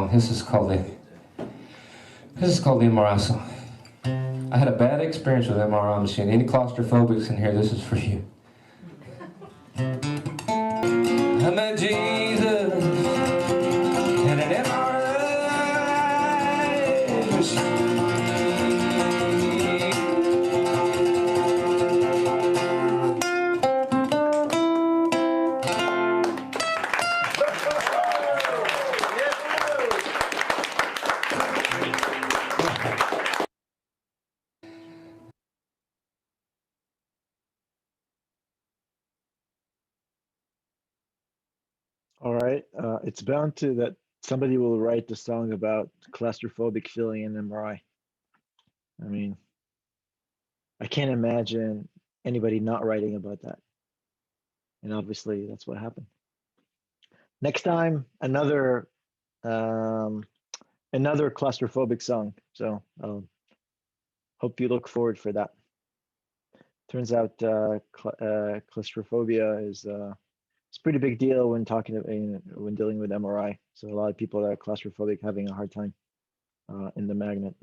song. This is called the MRI song. I had a bad experience with MRI machine. Any claustrophobics in here, this is for you. I met Jesus in an MRI machine. All right, it's bound to that somebody will write the song about claustrophobic feeling in MRI. I mean, I can't imagine anybody not writing about that. And obviously that's what happened. Next time, another claustrophobic song. So hope you look forward for that. Turns out claustrophobia is it's a pretty big deal when when dealing with MRI. So a lot of people that are claustrophobic having a hard time in the magnet,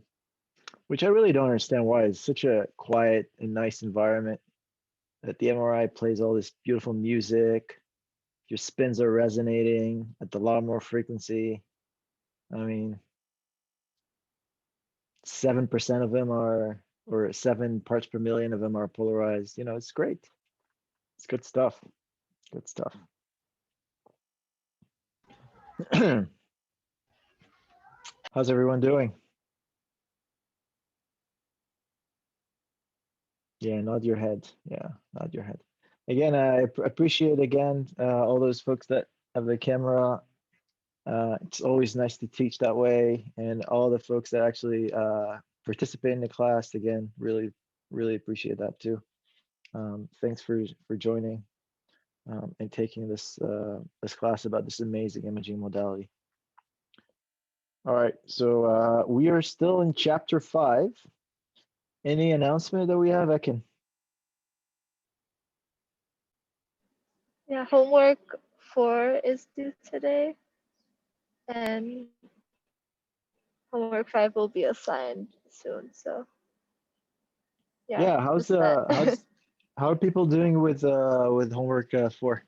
which I really don't understand why. It's such a quiet and nice environment that the MRI plays all this beautiful music. Your spins are resonating at the lawnmower frequency. I mean, 7% of them are, or 7 parts per million of them are polarized. You know, it's great. It's good stuff. Good stuff. How's everyone doing? Yeah, nod your head. Yeah, nod your head. Again, I appreciate again all those folks that have the camera. It's always nice to teach that way, and all the folks that actually participate in the class. Again, really appreciate that too. Thanks for joining and taking this this class about this amazing imaging modality. All right, so we are still in chapter 5. Any announcement that we have, Ekin? Yeah, homework 4 is due today, and homework 5 will be assigned soon. So yeah, how are people doing with homework 4?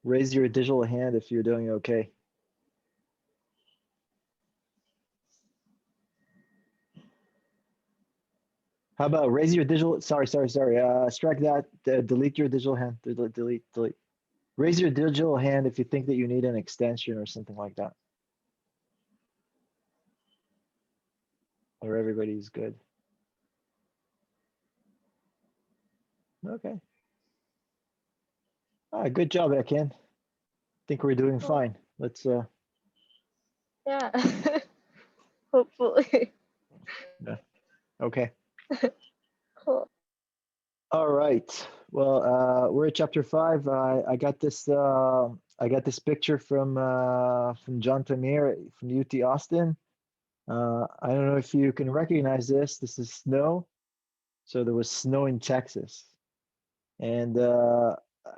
Raise your digital hand if you're doing okay. How about raise your digital, sorry. Strike that, delete your digital hand, delete. Raise your digital hand if you think that you need an extension or something like that. Or everybody's good. Okay. Good job, Ekin. Think we're doing fine. Let's yeah. Hopefully. Yeah. Okay. Cool. All right. Well, we're at chapter 5. I got this picture from John Tamir from UT Austin. I don't know if you can recognize this. This is snow. So there was snow in Texas, and I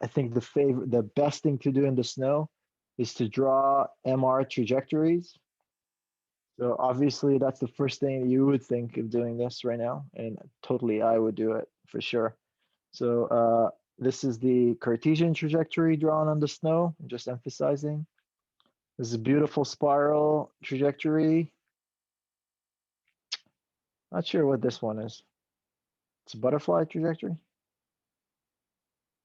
think the best thing to do in the snow is to draw MR trajectories. So obviously that's the first thing you would think of doing this right now, and totally I would do it for sure. So this is the Cartesian trajectory drawn on the snow, just emphasizing. This is a beautiful spiral trajectory. Not sure what this one is. It's a butterfly trajectory.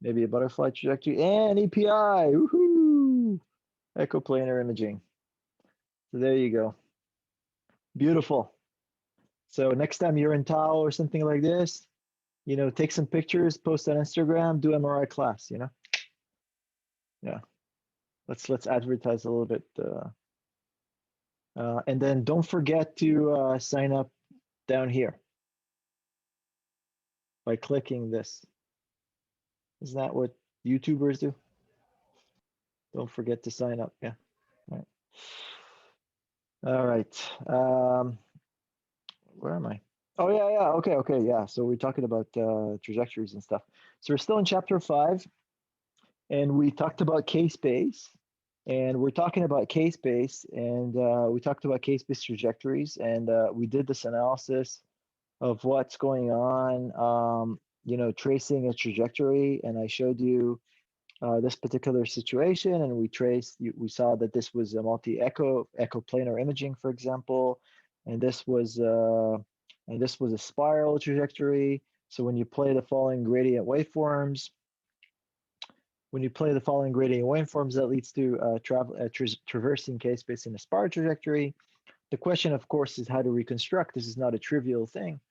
Maybe a butterfly trajectory and EPI, woohoo! Echoplanar imaging. So there you go. Beautiful. So next time you're in Tao or something like this, you know, take some pictures, post on Instagram, do MRI class, you know? Yeah. Let's advertise a little bit. And then don't forget to sign up down here by clicking this. Isn't that what YouTubers do? Don't forget to sign up. Yeah. All right. Where am I? Oh, yeah. Okay. Yeah. So we're talking about trajectories and stuff. So we're still in chapter 5, and we talked about K-space. And we're talking about K-space, and we talked about K-space trajectories, and we did this analysis of what's going on, you know, tracing a trajectory, and I showed you this particular situation, and we saw that this was a multi-echo planar imaging, for example, and this was a spiral trajectory. So when you play the following gradient waveforms, that leads to traversing K-space in a spiral trajectory. The question, of course, is how to reconstruct. This is not a trivial thing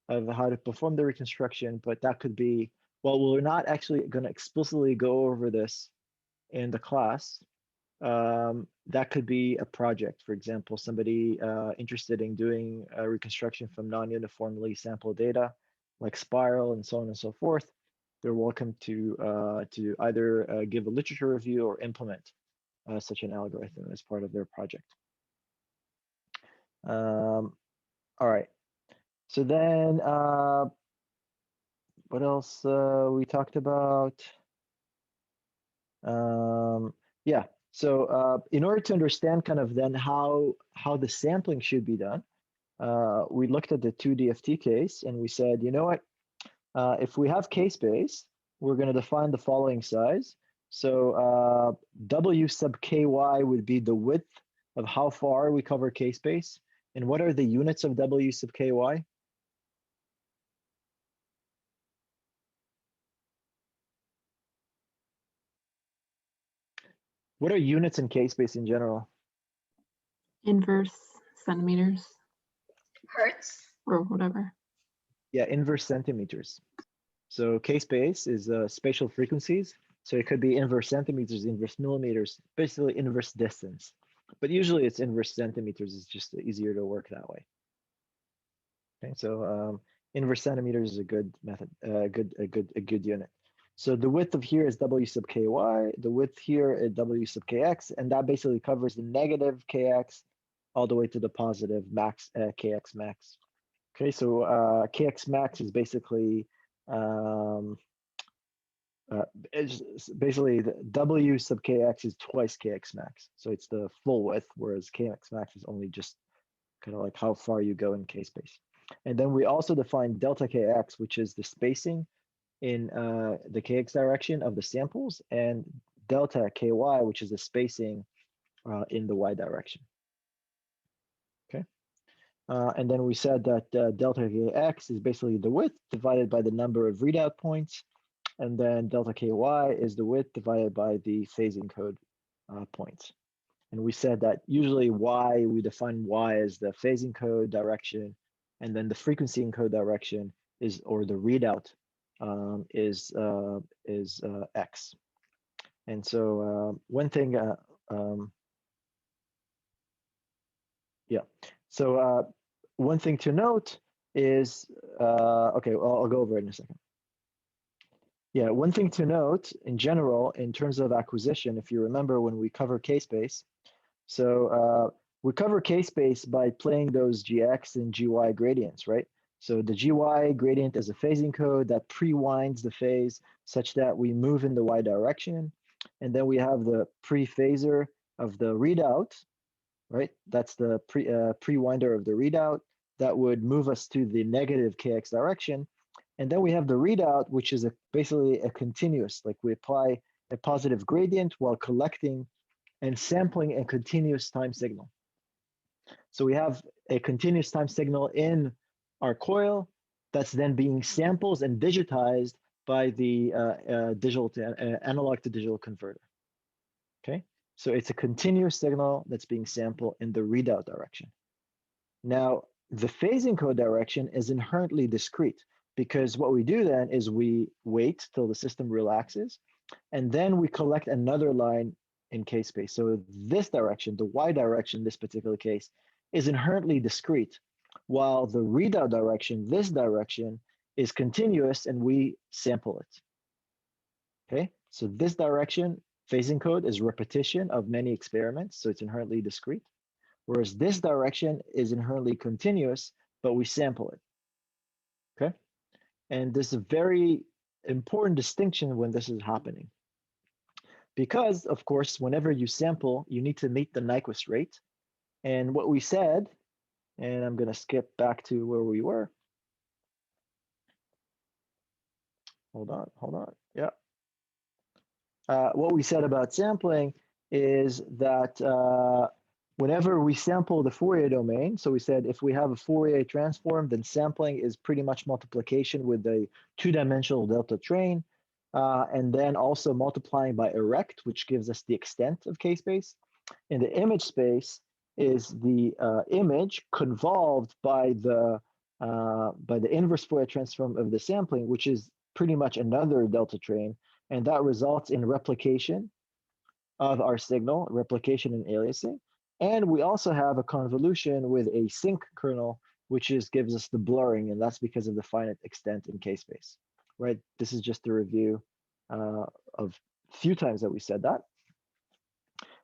of how to perform the reconstruction, but that could be, well, we're not actually going to explicitly go over this in the class. That could be a project, for example, somebody interested in doing a reconstruction from non-uniformly sampled data, like spiral and so on and so forth. They're welcome to either give a literature review or implement such an algorithm as part of their project. All right. So then, what else we talked about? Yeah. So in order to understand kind of then how the sampling should be done, we looked at the 2DFT case and we said, you know what? If we have K-space, we're going to define the following size. So W sub ky would be the width of how far we cover K-space. And what are the units of W sub ky? What are units in K-space in general? Inverse centimeters Hertz. or whatever. Yeah, inverse centimeters. So K-space is spatial frequencies. So it could be inverse centimeters, inverse millimeters, basically inverse distance. But usually it's inverse centimeters. It's just easier to work that way. Okay, so inverse centimeters is a good method, a good unit. So the width of here is W sub ky, the width here is W sub kx, and that basically covers the negative kx all the way to the positive max kx max. Okay, so kx max is basically it's basically the W sub kx is twice kx max, so it's the full width, whereas kx max is only just kind of like how far you go in K-space. And then we also define delta kx, which is the spacing in the kx direction of the samples, and delta ky, which is the spacing in the y direction. Okay. And then we said that delta kx is basically the width divided by the number of readout points, and then delta ky is the width divided by the phase encode points. And we said that usually y, we define y as the phase encode direction, and then the frequency encode direction is, or the readout is x. And so one thing, yeah. So one thing to note is, okay, well, I'll go over it in a second. Yeah, one thing to note in general, in terms of acquisition, if you remember when we cover K-space, so we cover K-space by playing those GX and GY gradients, right? So the GY gradient is a phase encode that pre-winds the phase such that we move in the Y direction. And then we have the pre-phaser of the readout, right? That's the pre-winder of the readout that would move us to the negative KX direction. And then we have the readout, which is basically a continuous, like we apply a positive gradient while collecting and sampling a continuous time signal. So we have a continuous time signal in our coil that's then being sampled and digitized by the analog to digital converter. Okay, so it's a continuous signal that's being sampled in the readout direction. Now, the phase encode direction is inherently discrete, because what we do then is we wait till the system relaxes, and then we collect another line in K-space. So this direction, the Y direction, this particular case, is inherently discrete, while the readout direction, this direction, is continuous and we sample it. Okay, so this direction, phase encode, is repetition of many experiments, so it's inherently discrete, whereas this direction is inherently continuous, but we sample it. Okay, and this is a very important distinction when this is happening. because, of course, whenever you sample, you need to meet the Nyquist rate. And what we said, and I'm going to skip back to where we were. Hold on. Yeah. What we said about sampling is that whenever we sample the Fourier domain, so we said if we have a Fourier transform, then sampling is pretty much multiplication with the two-dimensional delta train, and then also multiplying by erect, which gives us the extent of K-space. And the image space is the image convolved by the inverse Fourier transform of the sampling, which is pretty much another delta train, and that results in replication of our signal, replication and aliasing. And we also have a convolution with a sinc kernel, which gives us the blurring, and that's because of the finite extent in K-space, right? This is just a review of a few times that we said that.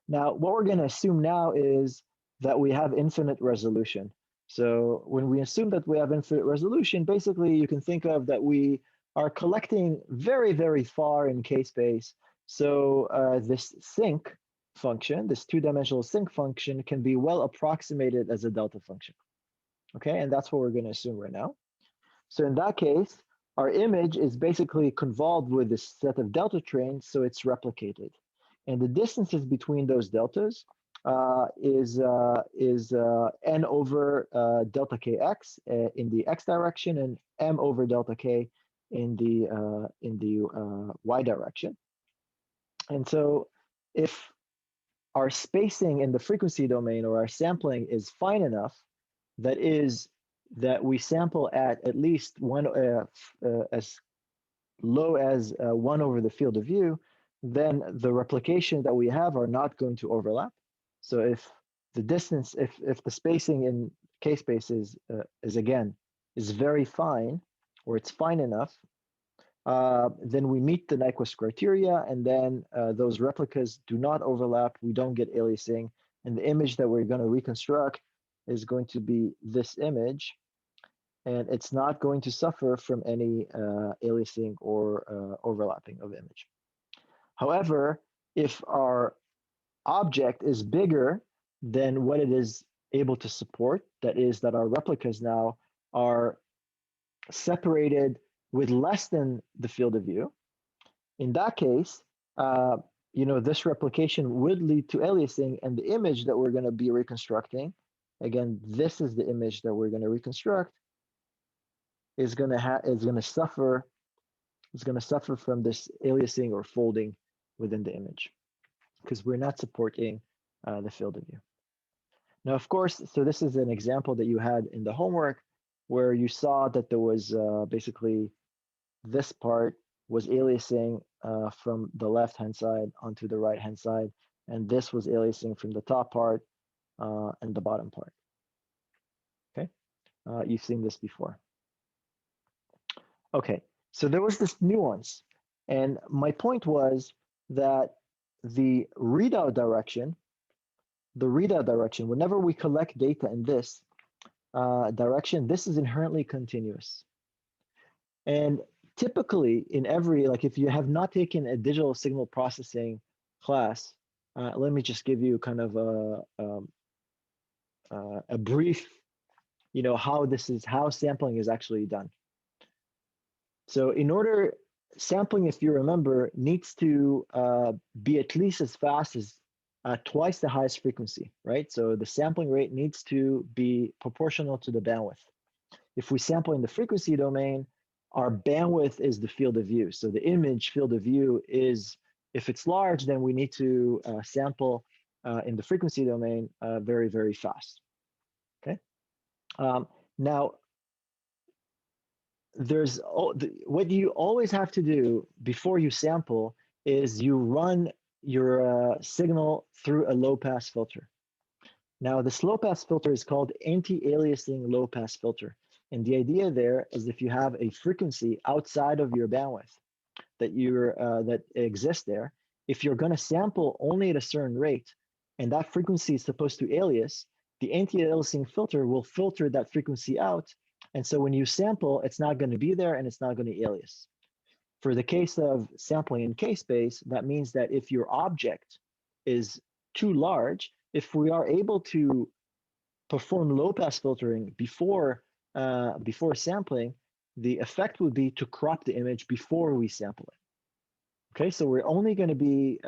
Now, what we're going to assume now is that we have infinite resolution. So when we assume that we have infinite resolution, basically you can think of that we are collecting very, very far in K-space. So this sinc function, this two-dimensional sinc function, can be well approximated as a delta function. Okay, and that's what we're going to assume right now. So in that case, our image is basically convolved with this set of delta trains, so it's replicated. And the distances between those deltas is n over delta kx in the x direction and m over delta k in the y direction. And so if our spacing in the frequency domain or our sampling is fine enough, that is that we sample at least one as low as 1 over the field of view, then the replication that we have are not going to overlap. So if the distance, if the spacing in K-space is very fine, or it's fine enough, then we meet the Nyquist criteria, and then those replicas do not overlap, we don't get aliasing, and the image that we're going to reconstruct is going to be this image, and it's not going to suffer from any aliasing or overlapping of image. However, if our object is bigger than what it is able to support, that is that our replicas now are separated with less than the field of view, in that case, this replication would lead to aliasing, and the image that we're going to be reconstructing, again, this is the image that we're going to reconstruct, is going to suffer from this aliasing or folding within the image, because we're not supporting the field of view. Now, of course, so this is an example that you had in the homework where you saw that there was basically this part was aliasing from the left-hand side onto the right-hand side, and this was aliasing from the top part and the bottom part. Okay, you've seen this before. Okay, so there was this nuance, and my point was that the readout direction, whenever we collect data in this direction, this is inherently continuous. And typically in every, like if you have not taken a digital signal processing class, let me just give you kind of a brief, how sampling is actually done. So sampling, if you remember, needs to be at least as fast as twice the highest frequency, right? So the sampling rate needs to be proportional to the bandwidth. If we sample in the frequency domain, our bandwidth is the field of view. So the image field of view is, if it's large, then we need to sample in the frequency domain very, very fast. Okay. Now, what you always have to do before you sample is you run your signal through a low-pass filter. Now, this low-pass filter is called anti-aliasing low-pass filter. And the idea there is if you have a frequency outside of your bandwidth that exists there, if you're going to sample only at a certain rate, and that frequency is supposed to alias, the anti-aliasing filter will filter that frequency out. And so when you sample, it's not going to be there and it's not going to alias. For the case of sampling in K-space, that means that if your object is too large, if we are able to perform low-pass filtering before sampling, the effect would be to crop the image before we sample it. Okay, so we're only going to be,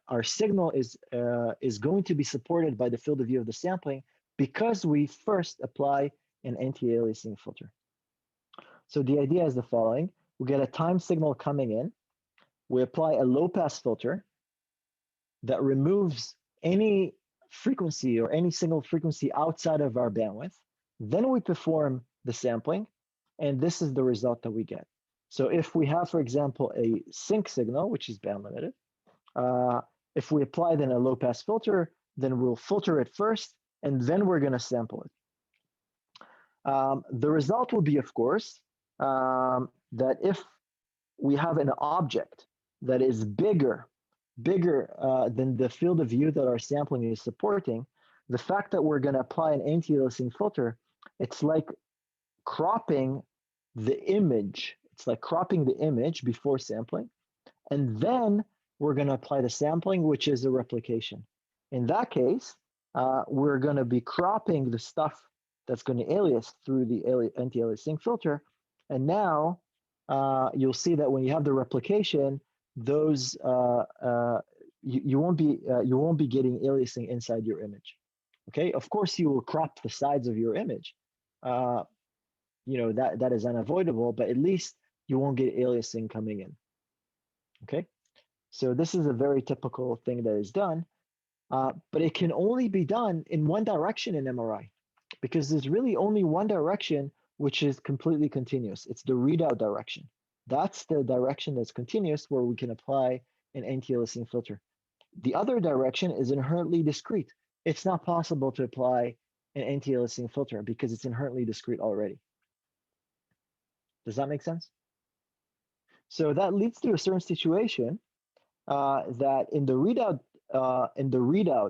our signal is going to be supported by the field of view of the sampling because we first apply an anti-aliasing filter. So the idea is the following. We get a time signal coming in. We apply a low-pass filter that removes any frequency or any signal frequency outside of our bandwidth. Then we perform the sampling, and this is the result that we get. So if we have, for example, a sync signal, which is band limited, if we apply then a low pass filter, then we'll filter it first, and then we're going to sample it. The result will be, of course, that if we have an object that is bigger than the field of view that our sampling is supporting, the fact that we're going to apply an anti-aliasing filter, it's like cropping the image. It's like cropping the image before sampling, and then we're going to apply the sampling, which is a replication. In that case, we're going to be cropping the stuff that's going to alias through the anti-aliasing filter, and now you'll see that when you have the replication, those you won't be getting aliasing inside your image. Okay, of course you will crop the sides of your image. You know, that is unavoidable, but at least you won't get aliasing coming in. Okay, so this is a very typical thing that is done, but it can only be done in one direction in MRI, because there's really only one direction which is completely continuous. It's the readout direction. That's the direction that's continuous where we can apply an anti-aliasing filter. The other direction is inherently discrete. It's not possible to apply an anti-aliasing filter because it's inherently discrete already. Does that make sense? So that leads to a certain situation that in the readout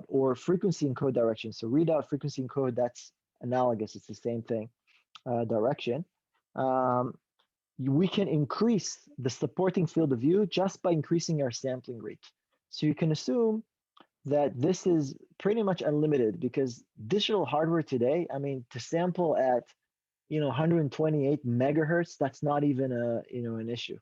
or frequency encode direction, so readout, frequency encode, that's analogous, it's the same thing, direction, we can increase the supporting field of view just by increasing our sampling rate. So you can assume that this is pretty much unlimited, because digital hardware today, I mean, to sample at 128 megahertz, that's not even an issue.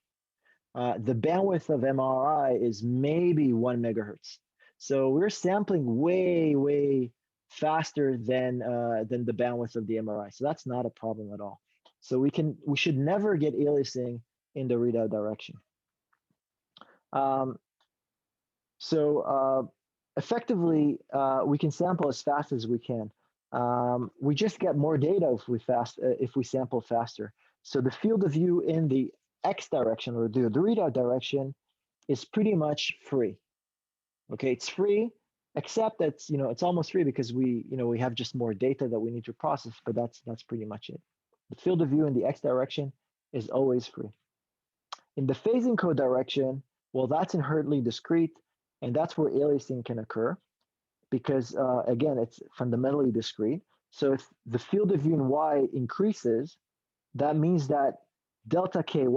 The bandwidth of MRI is maybe 1 megahertz. So we're sampling way faster than the bandwidth of the MRI. So that's not a problem at all. So we should never get aliasing in the readout direction. Effectively, we can sample as fast as we can. We just get more data if we sample faster. So the field of view in the X direction, or the readout direction, is pretty much free. Okay, it's free, except that it's almost free because we have just more data that we need to process, but that's pretty much it. The field of view in the X direction is always free. In the phase encode direction, well, that's inherently discrete, and that's where aliasing can occur, because again, it's fundamentally discrete. So if the field of view in Y increases, that means that delta ky,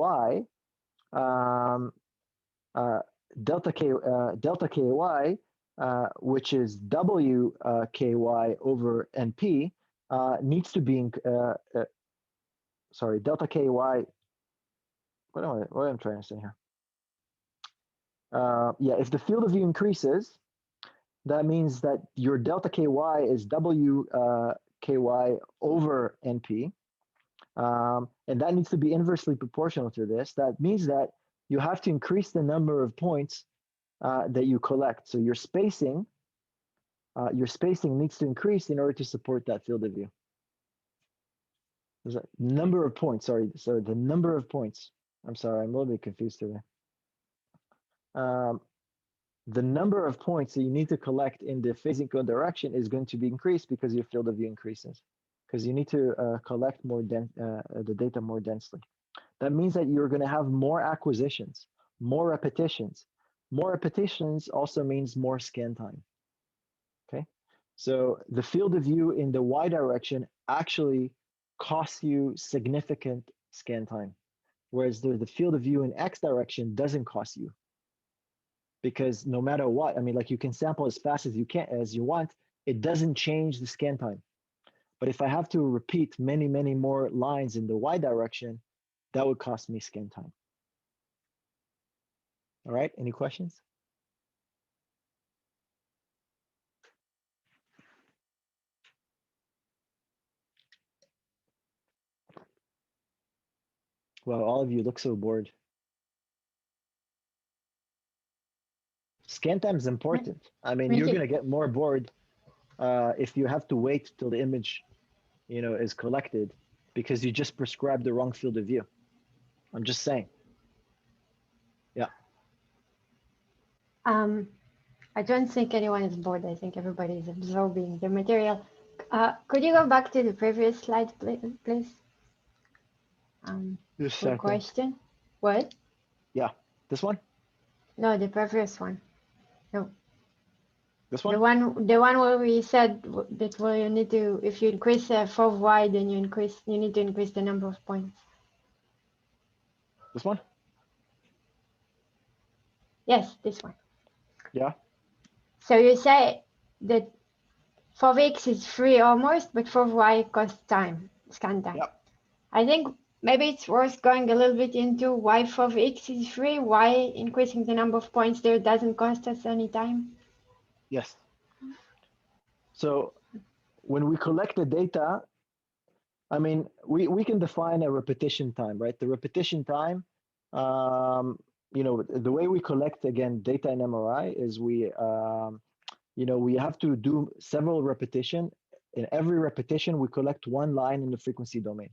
which is W ky over NP, needs to be delta ky. What am I trying to say here? Yeah, if the field of view increases, that means that your delta ky is W ky over NP. And that needs to be inversely proportional to this. That means that you have to increase the number of points that you collect. So your spacing needs to increase in order to support that field of view. There's a number of points, sorry, the number of points. I'm sorry, I'm a little bit confused today. The number of points that you need to collect in the phase encode direction is going to be increased because your field of view increases, because you need to collect the data more densely. That means that you're going to have more acquisitions, more repetitions. More repetitions also means more scan time. Okay, so the field of view in the Y direction actually costs you significant scan time. whereas the field of view in X direction doesn't cost you. Because no matter what, I mean, like you can sample as fast as you want, it doesn't change the scan time. But if I have to repeat many, many more lines in the Y direction, that would cost me scan time. All right, any questions? Well, all of you look so bored. Scan time is important. I mean, you're gonna get more bored if you have to wait till the image, is collected because you just prescribed the wrong field of view. I'm just saying. Yeah. I don't think anyone is bored. I think everybody is absorbing the material. Could you go back to the previous slide, please? Quick question. What? Yeah, this one? No, the previous one. No. This one? The one where we said that where you need to, if you increase FOV Y, then you need to increase the number of points. This one? Yes, this one. Yeah. So you say that FOV-X is free almost, but FOV-Y costs time, scan time. Yep. I think maybe it's worth going a little bit into why FOV-X is free, why increasing the number of points there doesn't cost us any time. Yes. So when we collect the data, I mean, we can define a repetition time, right? The repetition time, the way we collect, again, data in MRI is we have to do several repetition. In every repetition, we collect one line in the frequency domain,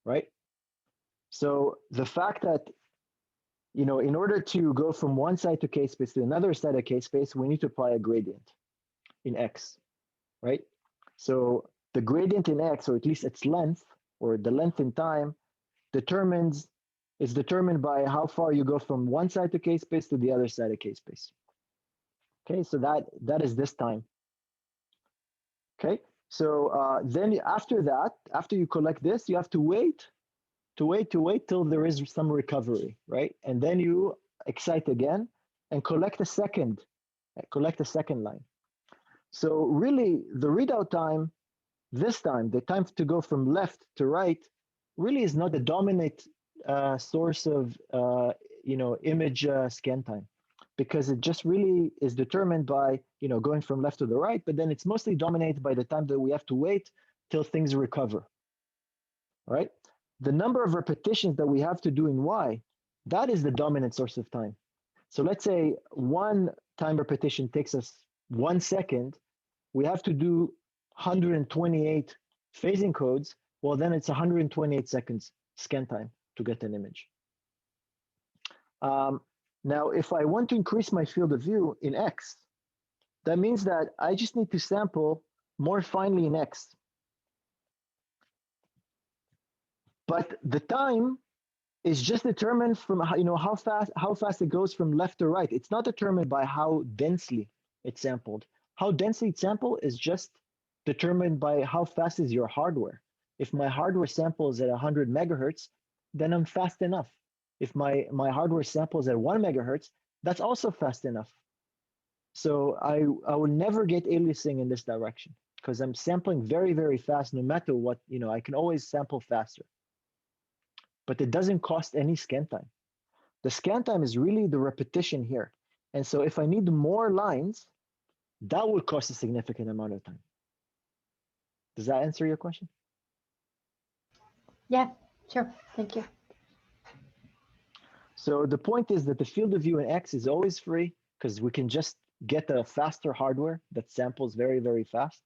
right? So the fact that, in order to go from one side to K-space to another side of K-space, we need to apply a gradient in X, right? So the gradient in X, or at least its length, or the length in time, is determined by how far you go from one side to K-space to the other side of K-space. Okay, so that is this time. Okay, so then after that, after you collect this, you have to wait till there is some recovery, right? And then you excite again and collect a second line. So really, the readout time, this time, the time to go from left to right, really is not the dominant source of image scan time, because it just really is determined by going from left to the right, but then it's mostly dominated by the time that we have to wait till things recover. All right, the number of repetitions that we have to do in Y, that is the dominant source of time. So let's say one time repetition takes us 1 second, we have to do 128 phase encodes. Well, then it's 128 seconds scan time to get an image. Now, if I want to increase my field of view in X, that means that I just need to sample more finely in X. But the time is just determined from how fast it goes from left to right. It's not determined by how densely it's sampled. How densely it's sampled is just determined by how fast is your hardware. If my hardware sample is at 100 megahertz, then I'm fast enough. If my hardware samples at 1 megahertz, that's also fast enough. So I will never get aliasing in this direction because I'm sampling very, very fast no matter what, I can always sample faster. But it doesn't cost any scan time. The scan time is really the repetition here. And so if I need more lines, that would cost a significant amount of time. Does that answer your question? Yeah, sure. Thank you. So the point is that the field of view in X is always free because we can just get a faster hardware that samples very, very fast.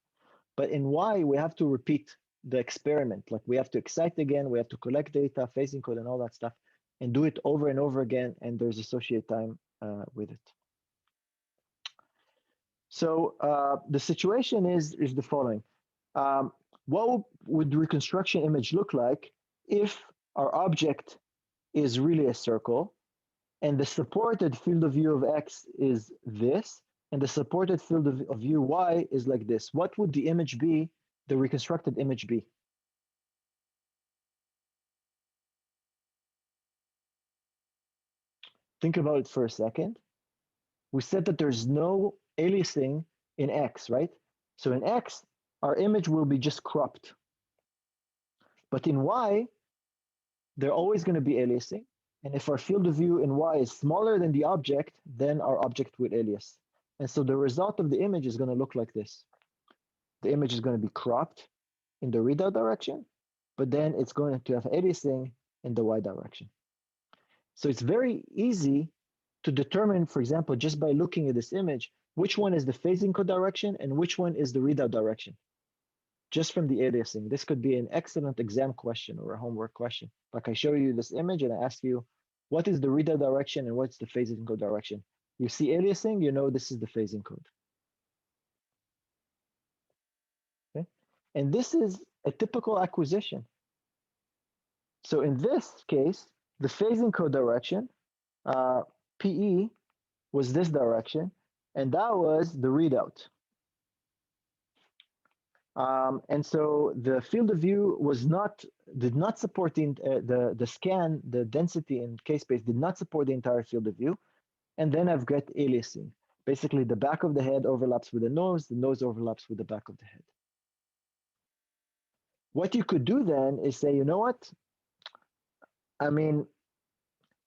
But in Y, we have to repeat the experiment. Like we have to excite again, we have to collect data, phase encode, and all that stuff, and do it over and over again, and there's associated time with it. So the situation is the following. What would the reconstruction image look like if our object is really a circle, and the supported field of view of X is this, and the supported field of view Y is like this? What would the image be, the reconstructed image be? think about it for a second. We said that there's no aliasing in X, right? So in X, our image will be just cropped. But in Y, they're always going to be aliasing. And if our field of view in Y is smaller than the object, then our object will alias. And so the result of the image is going to look like this. The image is going to be cropped in the readout direction, but then it's going to have aliasing in the Y direction. So it's very easy to determine, for example, just by looking at this image, which one is the phase encode direction and which one is the readout direction, just from the aliasing. This could be an excellent exam question or a homework question. Like I show you this image and I ask you, what is the readout direction and what's the phase encode direction? You see aliasing, you know this is the phase encode. Okay? And this is a typical acquisition. So in this case, the phase encode direction, PE, was this direction, and that was the readout. And so the field of view did not support the scan, the density in K-space did not support the entire field of view. And then I've got aliasing. Basically, the back of the head overlaps with the nose overlaps with the back of the head. What you could do then is say, you know what? I mean,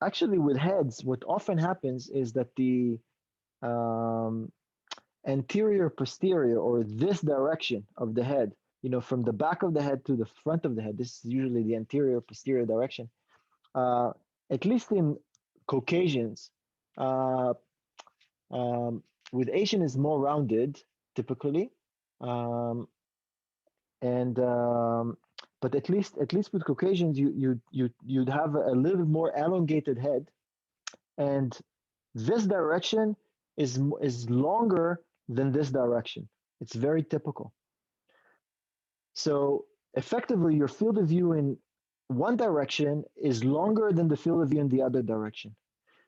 actually with heads, what often happens is that the anterior posterior, or this direction of the head, you know, from the back of the head to the front of the head, this is usually the anterior posterior direction. At least in Caucasians, with Asian is more rounded typically, but at least with Caucasians, you'd have a little more elongated head, and this direction is longer than this direction. It's very typical. So effectively, your field of view in one direction is longer than the field of view in the other direction.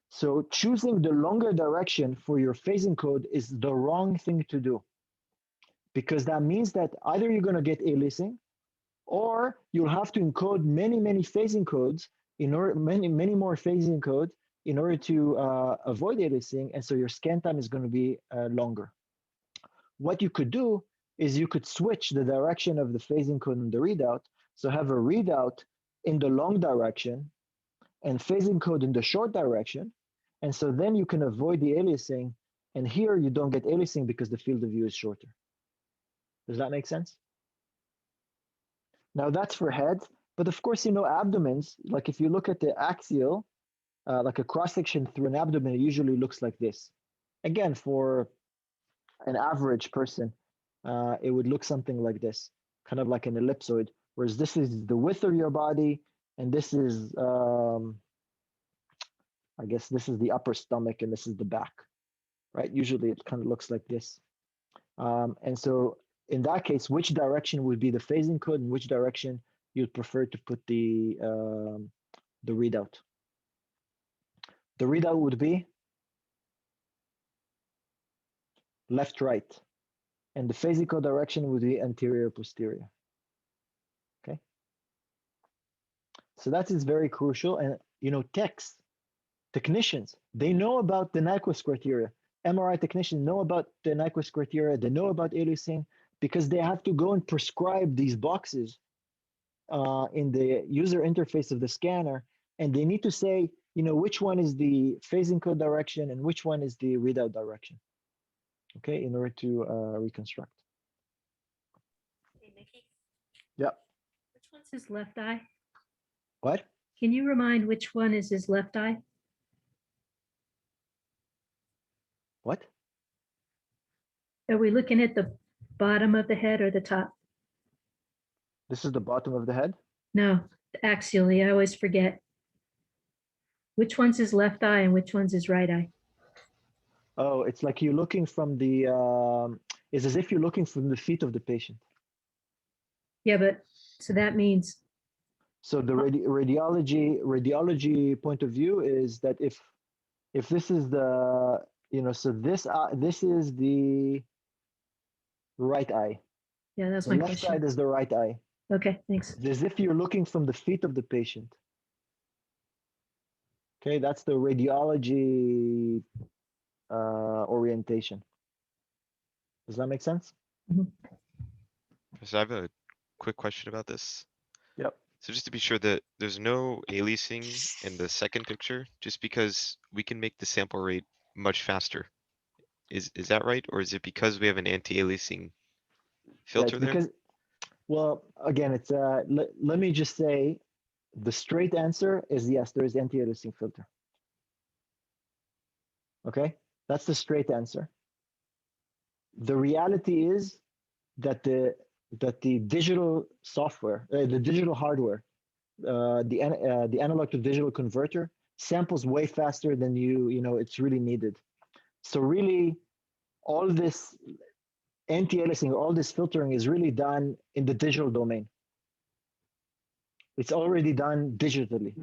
So choosing the longer direction for your phase encode is the wrong thing to do, because that means that either you're going to get aliasing, or you'll have to encode many phase encodes in order many more phase encodes in order to avoid aliasing, and so your scan time is going to be longer. What you could do is you could switch the direction of the phase encode and the readout, so have a readout in the long direction and phase encode in the short direction, and so then you can avoid the aliasing, and here you don't get aliasing because the field of view is shorter. Does that make sense? Now that's for heads, but of course, you know, abdomens, like if you look at the axial, like a cross-section through an abdomen, it usually looks like this. Again, for an average person, it would look something like this, kind of like an ellipsoid, whereas this is the width of your body, and this is, I guess this is the upper stomach, and this is the back, right? Usually it kind of looks like this. And so in that case, which direction would be the phase encode and which direction you'd prefer to put the readout? The readout would be left, right. And the phase encode direction would be anterior, posterior. Okay. So that is very crucial. And, you know, technicians, they know about the Nyquist criteria. MRI technicians know about the Nyquist criteria. They know about aliasing because they have to go and prescribe these boxes in the user interface of the scanner. And they need to say, you know, which one is the phase encode direction and which one is the readout direction, okay, in order to reconstruct. Hey, Mickey, Yeah. which one's his left eye? What? Can you remind which one is his left eye? What? Are we looking at the bottom of the head or the top? This is the bottom of the head? No, axially, I always forget. Which one's his left eye and which one's his right eye? Oh, it's like you're looking from the, it's as if you're looking from the feet of the patient. Yeah, but, so that means, So the radiology point of view is that if this is the, you know, so this is the right eye. yeah, that's The my left question. side is the right eye. Okay, thanks. It's as if you're looking from the feet of the patient. Okay, that's the radiology orientation. Does that make sense? So I have a quick question about this. Yep. So just to be sure that there's no aliasing in the second picture, just because we can make the sample rate much faster. Is that right? Or is it because we have an anti-aliasing Yeah, filter it's there? because, well, again, it's let me just say the straight answer is yes, there is anti-aliasing filter. Okay, that's the straight answer. The reality is that the digital software, the digital hardware, the analog to digital converter samples way faster than it's really needed. So really, all this anti-aliasing, all this filtering is really done in the digital domain. It's already done digitally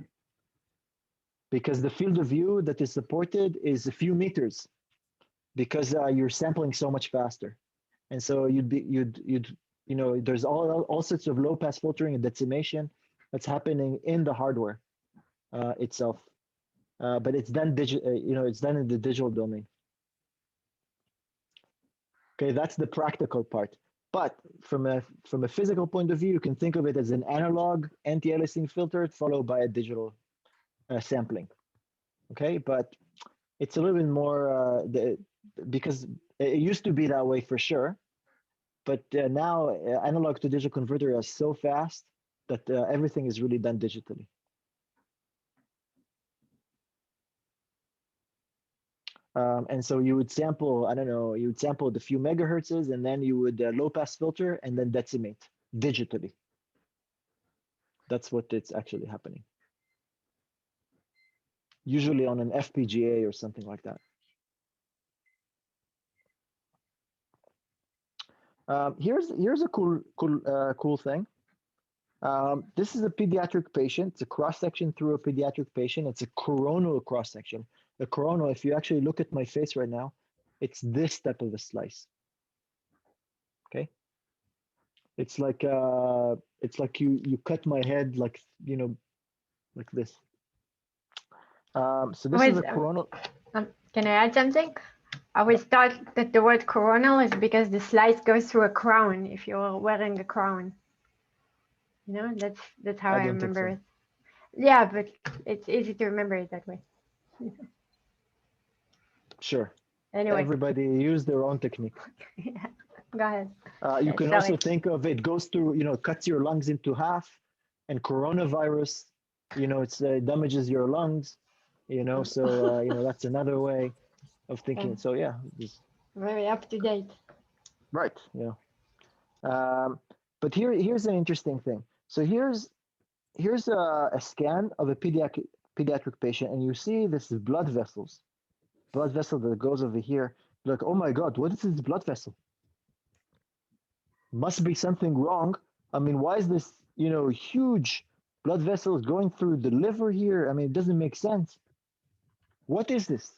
because the field of view that is supported is a few meters because you're sampling so much faster. And so there's all sorts of low pass filtering and decimation that's happening in the hardware itself. But it's done it's done in the digital domain. Okay, that's the practical part. But from a physical point of view, you can think of it as an analog anti-aliasing filter followed by a digital sampling. Okay, but it's a little bit more because it used to be that way for sure, but now analog to digital converter is so fast that everything is really done digitally. And so you would sample, I don't know, you would sample the few megahertzes and then you would low pass filter and then decimate digitally. That's what it's actually happening. Usually on an FPGA or something like that. Here's a cool thing. This is a pediatric patient. It's a cross section through a pediatric patient. It's a coronal cross section. The coronal, if you actually look at my face right now, it's this type of a slice. Okay. It's like you cut my head like like this. So this is a coronal. Can I add something? I always thought that the word coronal is because the slice goes through a crown if you're wearing a crown. That's how I remember it. Yeah, but it's easy to remember it that way. Sure. Anyway. Everybody use their own technique. Yeah. Go ahead. You can also think of it goes through, cuts your lungs into half, and coronavirus, it damages your lungs, so that's another way of thinking. So yeah, very up to date. Right. Yeah. But here's an interesting thing. So here's a scan of a pediatric patient, and you see this is blood vessel that goes over here. Like, oh my God, what is this blood vessel? Must be something wrong. I mean, why is this, huge blood vessels going through the liver here? I mean, it doesn't make sense. What is this?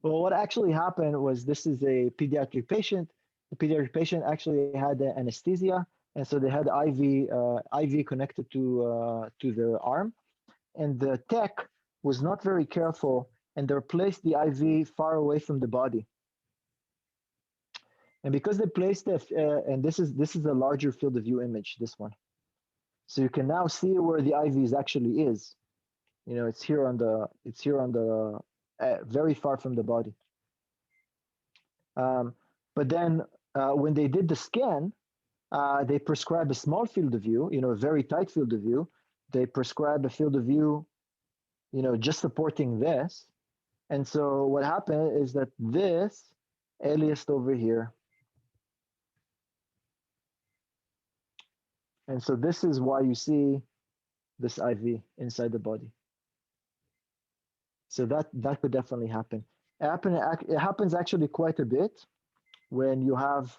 Well, what actually happened was this is a pediatric patient. The pediatric patient actually had anesthesia, and so they had IV connected to their arm, and the tech was not very careful, and they placed the IV far away from the body. And because they placed it, and this is a larger field of view image, this one. So you can now see where the IV actually is. It's here on the very far from the body. But then when they did the scan, they prescribed a small field of view, a very tight field of view. They prescribed a field of view, just supporting this. And so what happened is that this aliased over here. And so this is why you see this IV inside the body. So that could definitely happen. It happens actually quite a bit when you have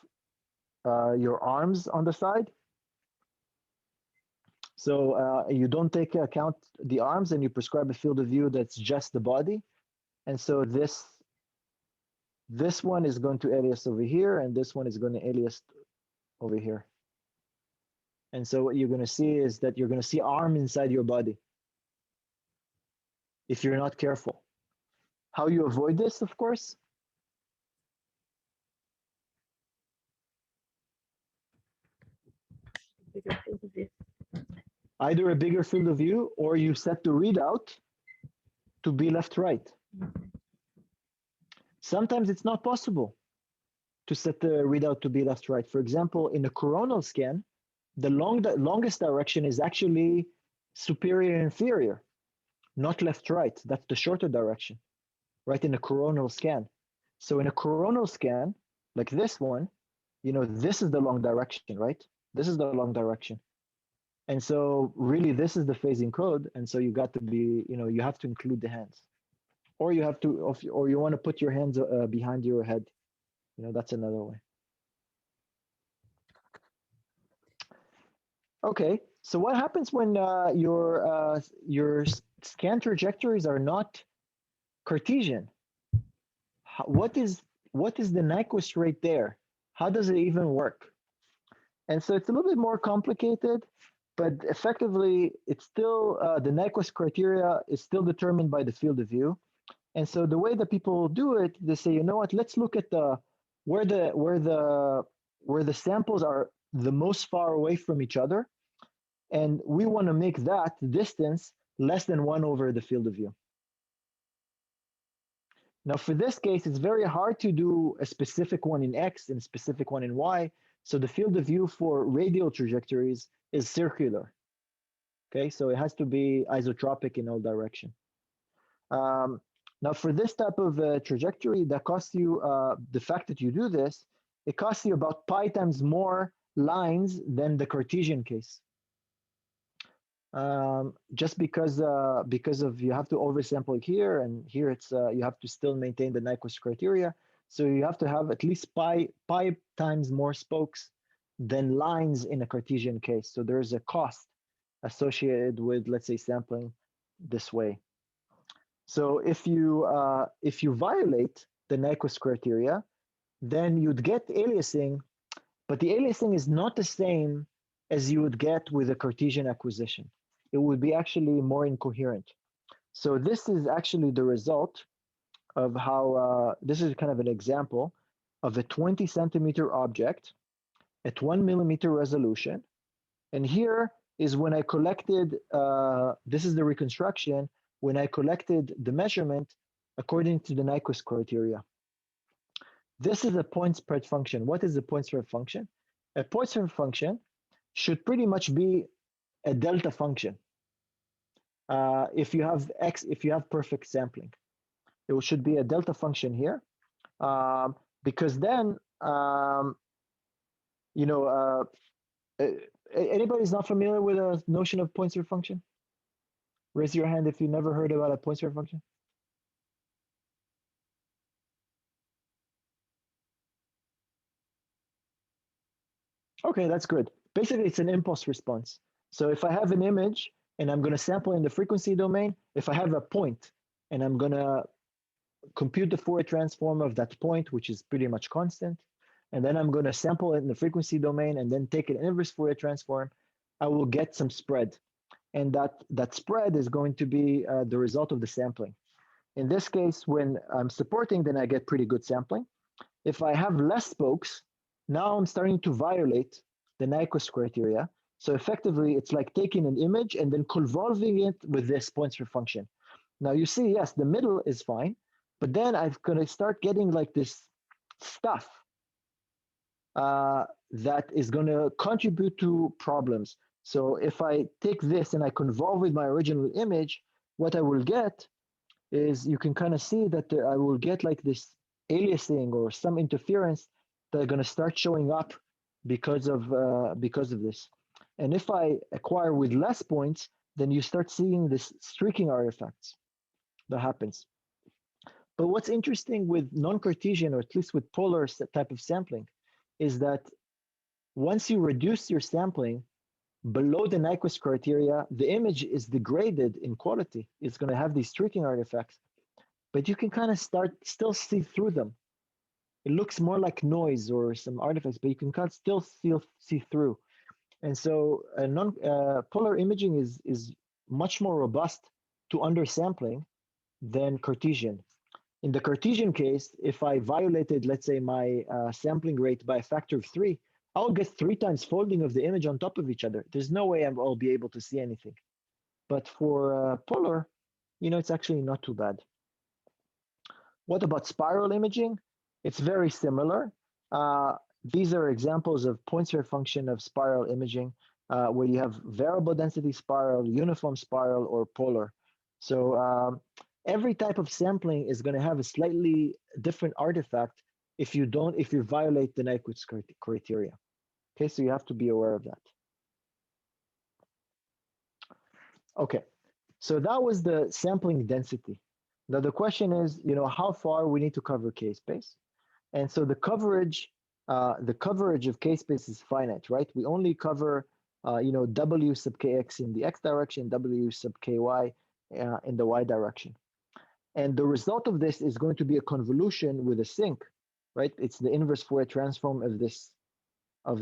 your arms on the side. So you don't take account the arms and you prescribe a field of view that's just the body. And so this one is going to alias over here, and this one is going to alias over here. And so what you're going to see is that you're going to see arm inside your body. if you're not careful. How you avoid this, of course? Bigger field of view. Either a bigger field of view or you set the readout to be left-right. Sometimes it's not possible to set the readout to be left-right. For example, in a coronal scan, the longest direction is actually superior-inferior, not left-right. That's the shorter direction, right, in a coronal scan. So in a coronal scan, like this one, you know, this is the long direction, right? This is the long direction. And so really this is the phase encode. And so you got to be, you know, you have to include the hands. Or you have to, or you want to put your hands behind your head. You know, that's another way. Okay, so what happens when your scan trajectories are not Cartesian? What is the Nyquist rate there? How does it even work? And so it's a little bit more complicated, but effectively it's still the Nyquist criteria is still determined by the field of view. And so the way that people do it, they say, you know what? Let's look at where the samples are the most far away from each other, and we want to make that distance less than 1 over the field of view. Now, for this case, it's very hard to do a specific one in X and a specific one in Y. So the field of view for radial trajectories is circular. Okay, so it has to be isotropic in all direction. Now, for this type of trajectory, that costs you, the fact that you do this, it costs you about pi times more lines than the Cartesian case. Just because of you have to oversample here, and here it's you have to still maintain the Nyquist criteria. So you have to have at least pi times more spokes than lines in a Cartesian case. So there's a cost associated with, let's say, sampling this way. So if you violate the Nyquist criteria, then you'd get aliasing, but the aliasing is not the same as you would get with a Cartesian acquisition. It would be actually more incoherent. So this is actually the result of how, this is kind of an example of a 20 centimeter object at 1 millimeter resolution. And here is when I collected, this is the reconstruction, when I collected the measurement according to the Nyquist criteria. This is a point spread function. What is a point spread function? A point spread function should pretty much be a delta function. If you have perfect sampling, it should be a delta function here, because then, you know, anybody's not familiar with a notion of point spread function? Raise your hand if you never heard about a point spread function. Okay, that's good. Basically, it's an impulse response. So if I have an image and I'm going to sample in the frequency domain, if I have a point and I'm going to compute the Fourier transform of that point, which is pretty much constant, and then I'm going to sample it in the frequency domain and then take an inverse Fourier transform, I will get some spread. And that spread is going to be the result of the sampling. In this case, when I'm supporting, then I get pretty good sampling. If I have less spokes, now I'm starting to violate the Nyquist criteria. So effectively, it's like taking an image and then convolving it with this point spread function. Now you see, yes, the middle is fine, but then I'm going to start getting like this stuff that is going to contribute to problems. So if I take this and I convolve with my original image, what I will get is you can kind of see that I will get like this aliasing or some interference that are going to start showing up because of this. And if I acquire with less points, then you start seeing this streaking artifacts that happens. But what's interesting with non-Cartesian, or at least with polar type of sampling, is that once you reduce your sampling below the Nyquist criteria, the image is degraded in quality. It's going to have these streaking artifacts, but you can kind of still see through them. It looks more like noise or some artifacts, but you can still see through. And so polar imaging is much more robust to undersampling than Cartesian. In the Cartesian case, if I violated, let's say, my sampling rate by a factor of 3, I'll get 3 times folding of the image on top of each other. There's no way I'll be able to see anything. But for polar, it's actually not too bad. What about spiral imaging? It's very similar. These are examples of Poinsettia function of spiral imaging, where you have variable density spiral, uniform spiral, or polar. So every type of sampling is going to have a slightly different artifact if you violate the Nyquist criteria. Okay, so you have to be aware of that. Okay, so that was the sampling density. Now the question is, how far we need to cover K-space. And so the coverage of K-space is finite, right? We only cover, W sub kx in the x direction, W sub ky in the y direction. And the result of this is going to be a convolution with a sink, right? It's the inverse Fourier transform of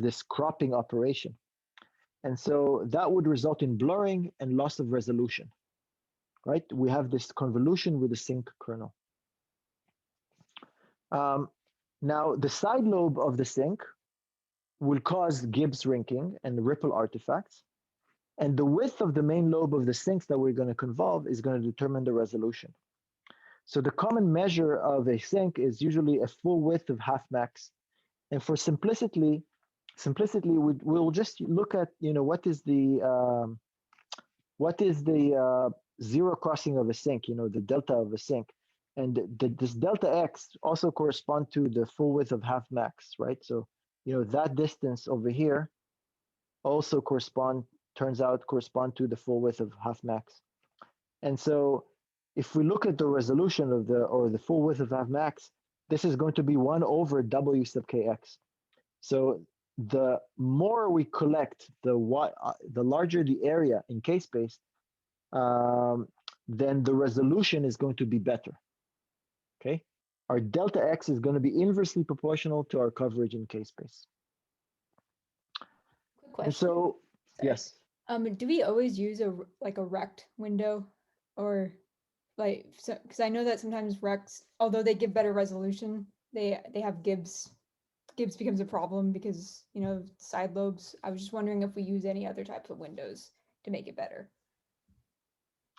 this cropping operation. And so that would result in blurring and loss of resolution, right? We have this convolution with a sink kernel. Now, the side lobe of the sink will cause Gibbs rinking and ripple artifacts. And the width of the main lobe of the sinks that we're going to convolve is going to determine the resolution. So the common measure of a sink is usually a full width of half max. And for simplicity, we'll just look at, what is the zero crossing of a sink, the delta of a sink. And this delta x also correspond to the full width of half max, right? So, that distance over here also turns out correspond to the full width of half max. And so if we look at the resolution of the full width of half max, this is going to be 1 over W sub kx. So the more we collect, the larger the area in K-space, then the resolution is going to be better. Okay, our delta x is going to be inversely proportional to our coverage in K-space. Quick question. And so, Sorry. yes. Do we always use a rect window, or because I know that sometimes rects, although they give better resolution, they have Gibbs. Gibbs becomes a problem because side lobes. I was just wondering if we use any other types of windows to make it better.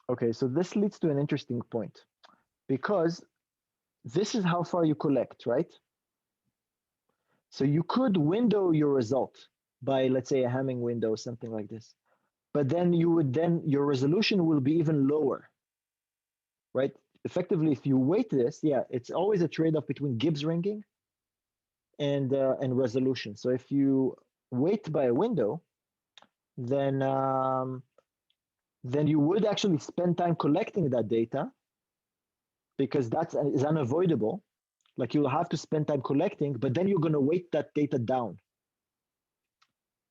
Okay, so this leads to an interesting point, because this is how far you collect, right? So you could window your result by, let's say, a Hamming window, something like this. But then your resolution will be even lower, right? Effectively, if you weight this, it's always a trade-off between Gibbs ringing and resolution. So if you weight by a window, then you would actually spend time collecting that data, because that is unavoidable. Like, you'll have to spend time collecting, but then you're going to weight that data down.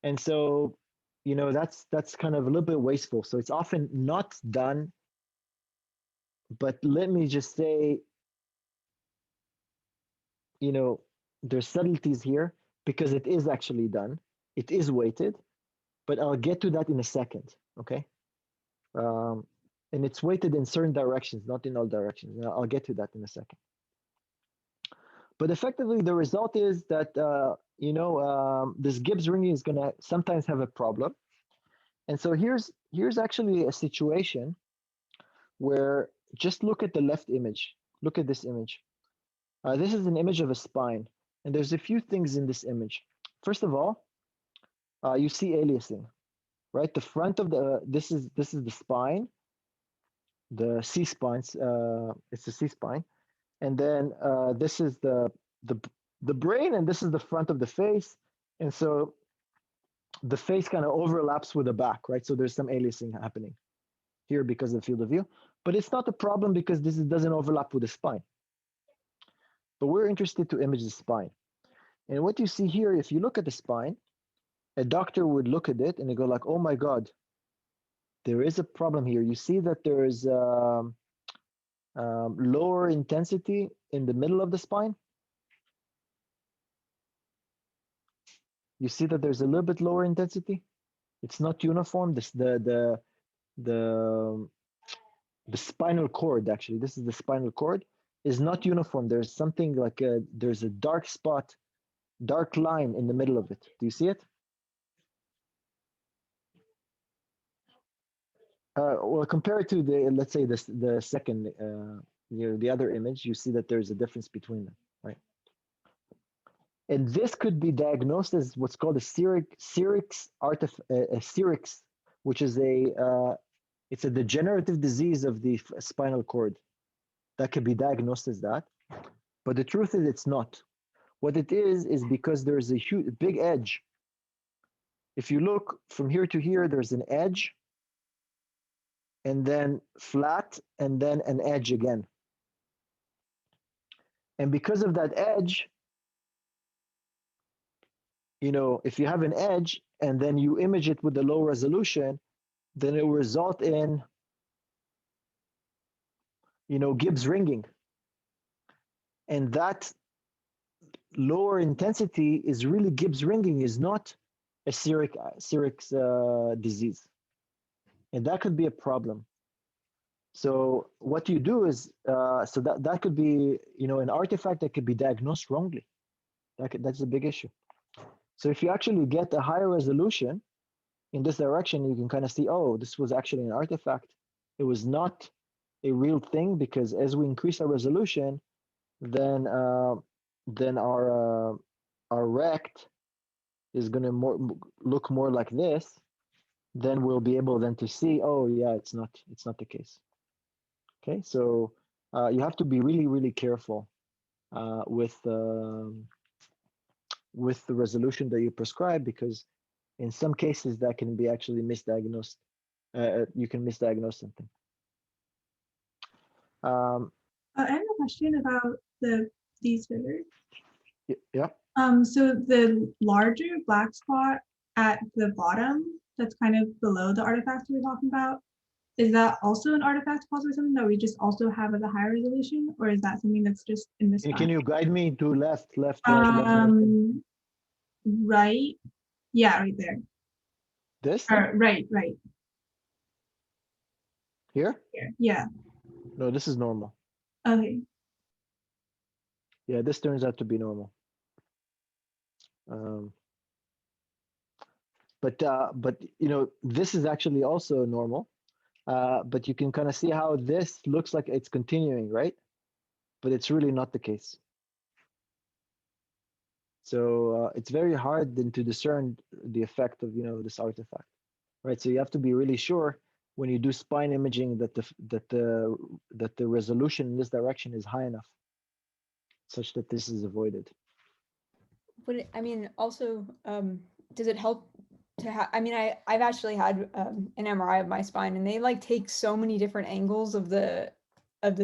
And so, that's kind of a little bit wasteful. So it's often not done. But let me just say, there's subtleties here, because it is actually done. It is weighted, but I'll get to that in a second, okay? And it's weighted in certain directions, not in all directions. I'll get to that in a second. But effectively, the result is that, this Gibbs ringing is going to sometimes have a problem. And so here's actually a situation where, just look at the left image. Look at this image. This is an image of a spine. And there's a few things in this image. First of all, you see aliasing, right? The front of this is the spine, the C spines. It's the C spine. And then this is the brain, and this is the front of the face. And so the face kind of overlaps with the back, right? So there's some aliasing happening here because of the field of view. But it's not a problem, because this doesn't overlap with the spine. But we're interested to image the spine. And what you see here, if you look at the spine, a doctor would look at it and they go like, oh my God, there is a problem here. You see that there is lower intensity in the middle of the spine. You see that there's a little bit lower intensity. It's not uniform. The the spinal cord, actually, this is the spinal cord, is not uniform. There's something like there's a dark spot, dark line in the middle of it. Do you see it? Well, compared to the, let's say the second, the other image, you see that there's a difference between them, right? And this could be diagnosed as what's called a Sirix, which is it's a degenerative disease of the spinal cord. That could be diagnosed as that. But the truth is it's not. What it is because there's a huge, big edge. If you look from here to here, there's an edge, and then flat, and then an edge again. And because of that edge, you know, if you have an edge and then you image it with the low resolution, then it will result in, you know, Gibbs ringing. And that lower intensity is really Gibbs ringing, is not a Sirix disease. And that could be a problem. So what you do is, so that could be, you know, an artifact that could be diagnosed wrongly. That's a big issue. So if you actually get a higher resolution in this direction, you can kind of see, oh, this was actually an artifact. It was not a real thing, because as we increase our resolution, then our rect is going to look more like this. Then we'll be able then to see, oh yeah, it's not the case. Okay, so you have to be really, really careful with the resolution that you prescribe, because in some cases that can be actually misdiagnosed. You can misdiagnose something. I have a question about these figures. Yeah. So the larger black spot at the bottom, that's kind of below the artifact we were talking about, is that also an artifact possibly something that we just also have at a higher resolution, or is that something that's just in this? Can you guide me to left, right, right? Yeah, right there. This? Right. Here? Yeah. No, this is normal. Okay. Yeah, this turns out to be normal. But you know, this is actually also normal. But you can kind of see how this looks like it's continuing, right? But it's really not the case. So it's very hard then to discern the effect of, you know, this artifact, right? So you have to be really sure when you do spine imaging that the resolution in this direction is high enough, such that this is avoided. But I mean, also, does it help to have? I mean, I've actually had an MRI of my spine, and they like take so many different angles of the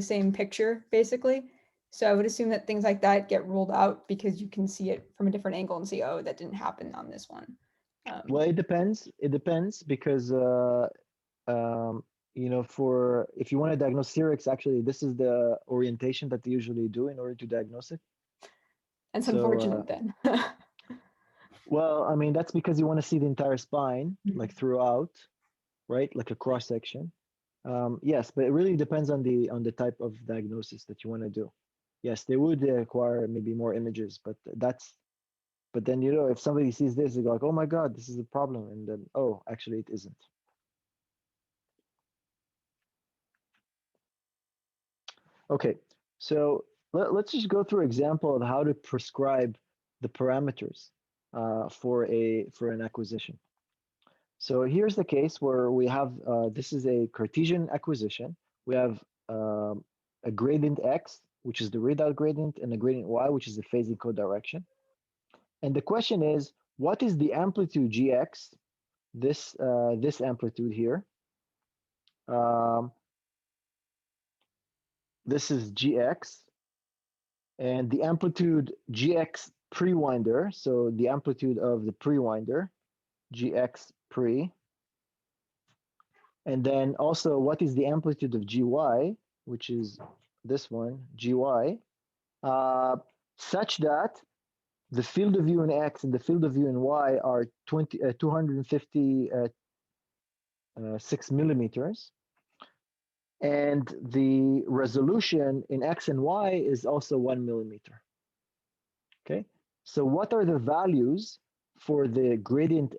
same picture, basically. So I would assume that things like that get ruled out because you can see it from a different angle and see, oh, that didn't happen on this one. Well, it depends. It depends because you know, for if you want to diagnose Sirix, actually, this is the orientation that they usually do in order to diagnose it. That's unfortunate then. Well, I mean, that's because you want to see the entire spine, like throughout, right? Like a cross section. Yes, but it really depends on the type of diagnosis that you want to do. Yes, they would require maybe more images, but then, you know, if somebody sees this, they go like, oh my God, this is a problem. And then, oh, actually it isn't. Okay, so let's just go through an example of how to prescribe the parameters for an acquisition. So here's the case where we have, this is a Cartesian acquisition. We have a gradient X, which is the readout gradient, and a gradient Y, which is the phase encode direction. And the question is, what is the amplitude Gx, this amplitude here? This is Gx, and the amplitude Gx pre-winder, so the amplitude of the pre-winder, Gx pre. And then also, what is the amplitude of Gy, which is this one, Gy, such that the field of view in X and the field of view in Y are 256 millimeters. And the resolution in X and Y is also 1 millimeter. Okay, so what are the values for the gradient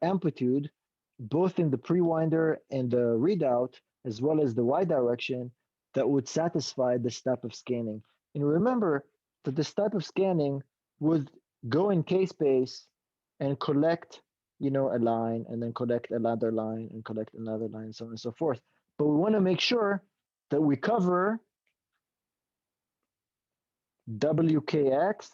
amplitude, both in the prewinder and the readout, as well as the Y direction, that would satisfy this type of scanning? And remember that this type of scanning would go in K-space and collect, you know, a line, and then collect another line, and collect another line, and so on and so forth. But we want to make sure that we cover WKX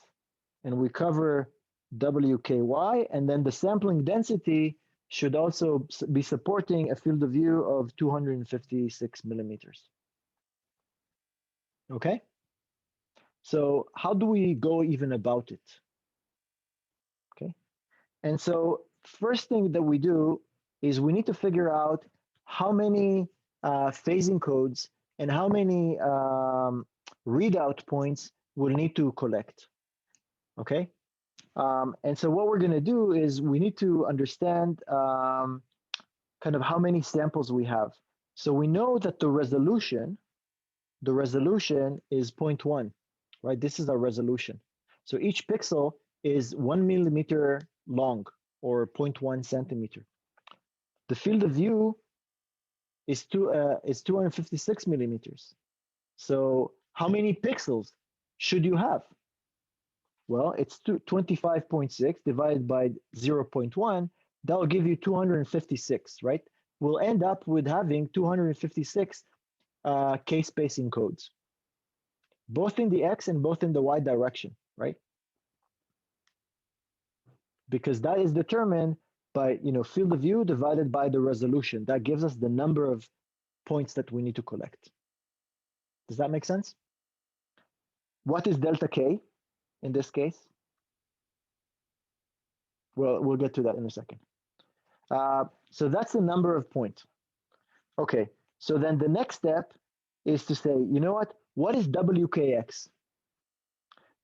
and we cover WKY, and then the sampling density should also be supporting a field of view of 256 millimeters. Okay? So how do we go even about it? Okay? And so first thing that we do is we need to figure out how many phase encodes and how many readout points we'll need to collect. Okay? And so what we're going to do is we need to understand kind of how many samples we have. So we know that the resolution is 0.1, right? This is our resolution. So each pixel is 1 millimeter long, or 0.1 centimeter. The field of view is 256 millimeters. So how many pixels should you have? Well, it's 25.6 divided by 0.1. That will give you 256, right? We'll end up with having 256 K-space encodes, both in the X and both in the Y direction, right? Because that is determined by, you know, field of view divided by the resolution. That gives us the number of points that we need to collect. Does that make sense? What is delta K in this case? Well, we'll get to that in a second. So that's the number of points. Okay, so then the next step is to say, you know what is WKX?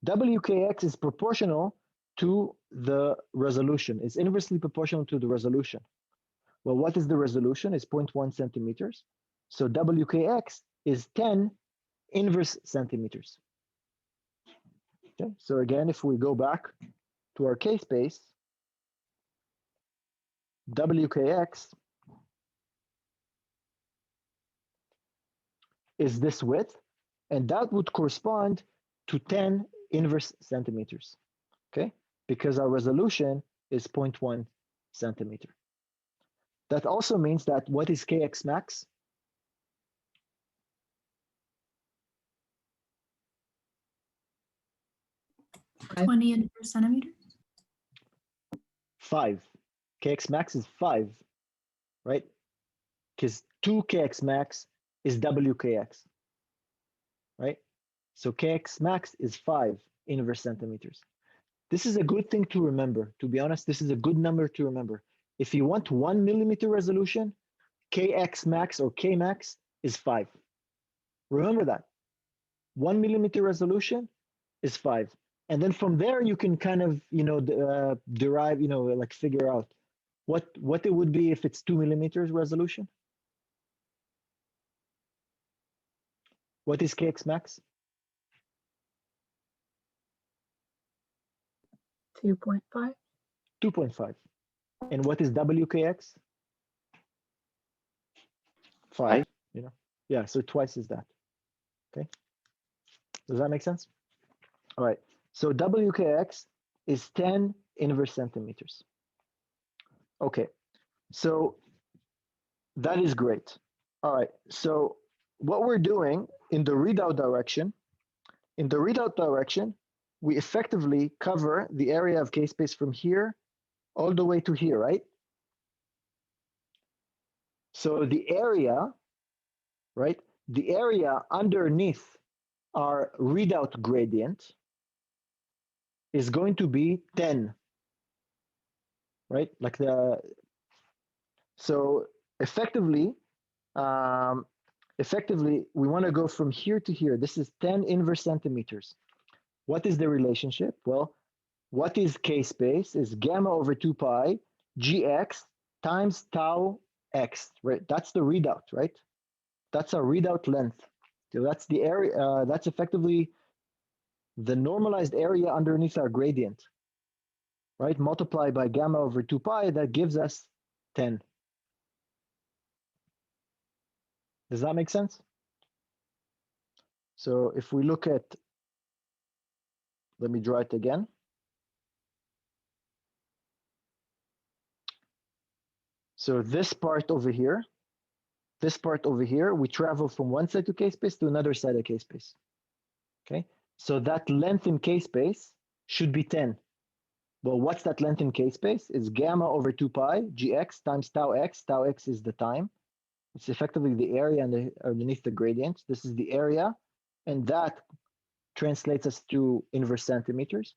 WKX is proportional to the resolution. It's inversely proportional to the resolution. Well, what is the resolution? It's 0.1 centimeters. So WKX is 10 inverse centimeters. Okay, so again, if we go back to our K-space, WKX is this width, and that would correspond to 10 inverse centimeters, okay? Because our resolution is 0.1 centimeter. That also means that what is KX max? Five. 20 inverse centimeters. 5. KX max is 5, right? Because 2 KX max is WKX, right? So KX max is 5 inverse centimeters. This is a good thing to remember. To be honest, this is a good number to remember. If you want 1 millimeter resolution, KX max or K max is 5. Remember that. 1 millimeter resolution is 5. And then from there, you can kind of, you know, derive, you know, like figure out what it would be if it's 2 millimeters resolution. What is KX max? 2.5. 2.5. And what is WKX? 5, you know? Yeah, so twice is that, okay? Does that make sense? All right, so WKX is 10 inverse centimeters. Okay, so that is great. All right, so what we're doing in the readout direction, we effectively cover the area of K-space from here all the way to here, right? So the area, right? The area underneath our readout gradient is going to be 10, right? Like so effectively, we want to go from here to here. This is 10 inverse centimeters. What is the relationship? Well, what is K-space? Is gamma over 2 pi gx times tau x, right? That's the readout, right? That's our readout length. So that's the area, that's effectively the normalized area underneath our gradient, right? Multiplied by gamma over 2 pi, that gives us 10. Does that make sense? So if we look at, let me draw it again. So this part over here, we travel from one side of K-space to another side of K-space. Okay, so that length in K-space should be 10. Well, what's that length in K-space? It's gamma over 2 pi gx times tau x. Tau x is the time. It's effectively the area underneath the gradient. This is the area, and that translates us to inverse centimeters.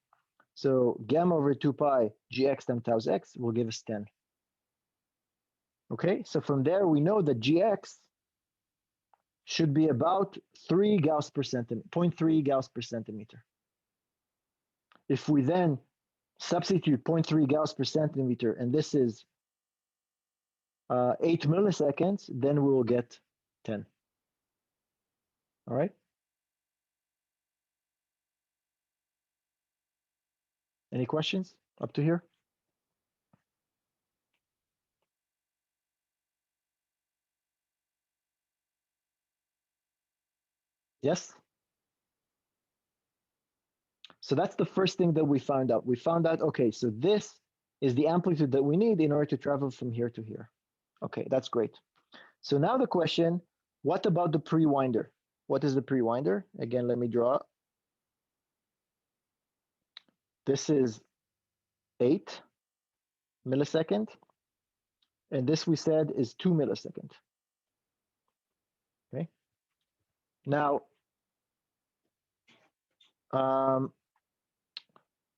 So gamma over 2 pi gx times tau x will give us 10. Okay, so from there we know that gx should be about 3 Gauss per centimeter, 0.3 Gauss per centimeter. If we then substitute 0.3 Gauss per centimeter, and this is 8 milliseconds, then we will get 10. All right. Any questions up to here? Yes? So that's the first thing that we found out. We found out, okay, so this is the amplitude that we need in order to travel from here to here. Okay, that's great. So now the question, what about the pre-winder? What is the pre-winder? Again, let me draw. This is 8 millisecond. And this we said is 2 milliseconds. Okay. Now,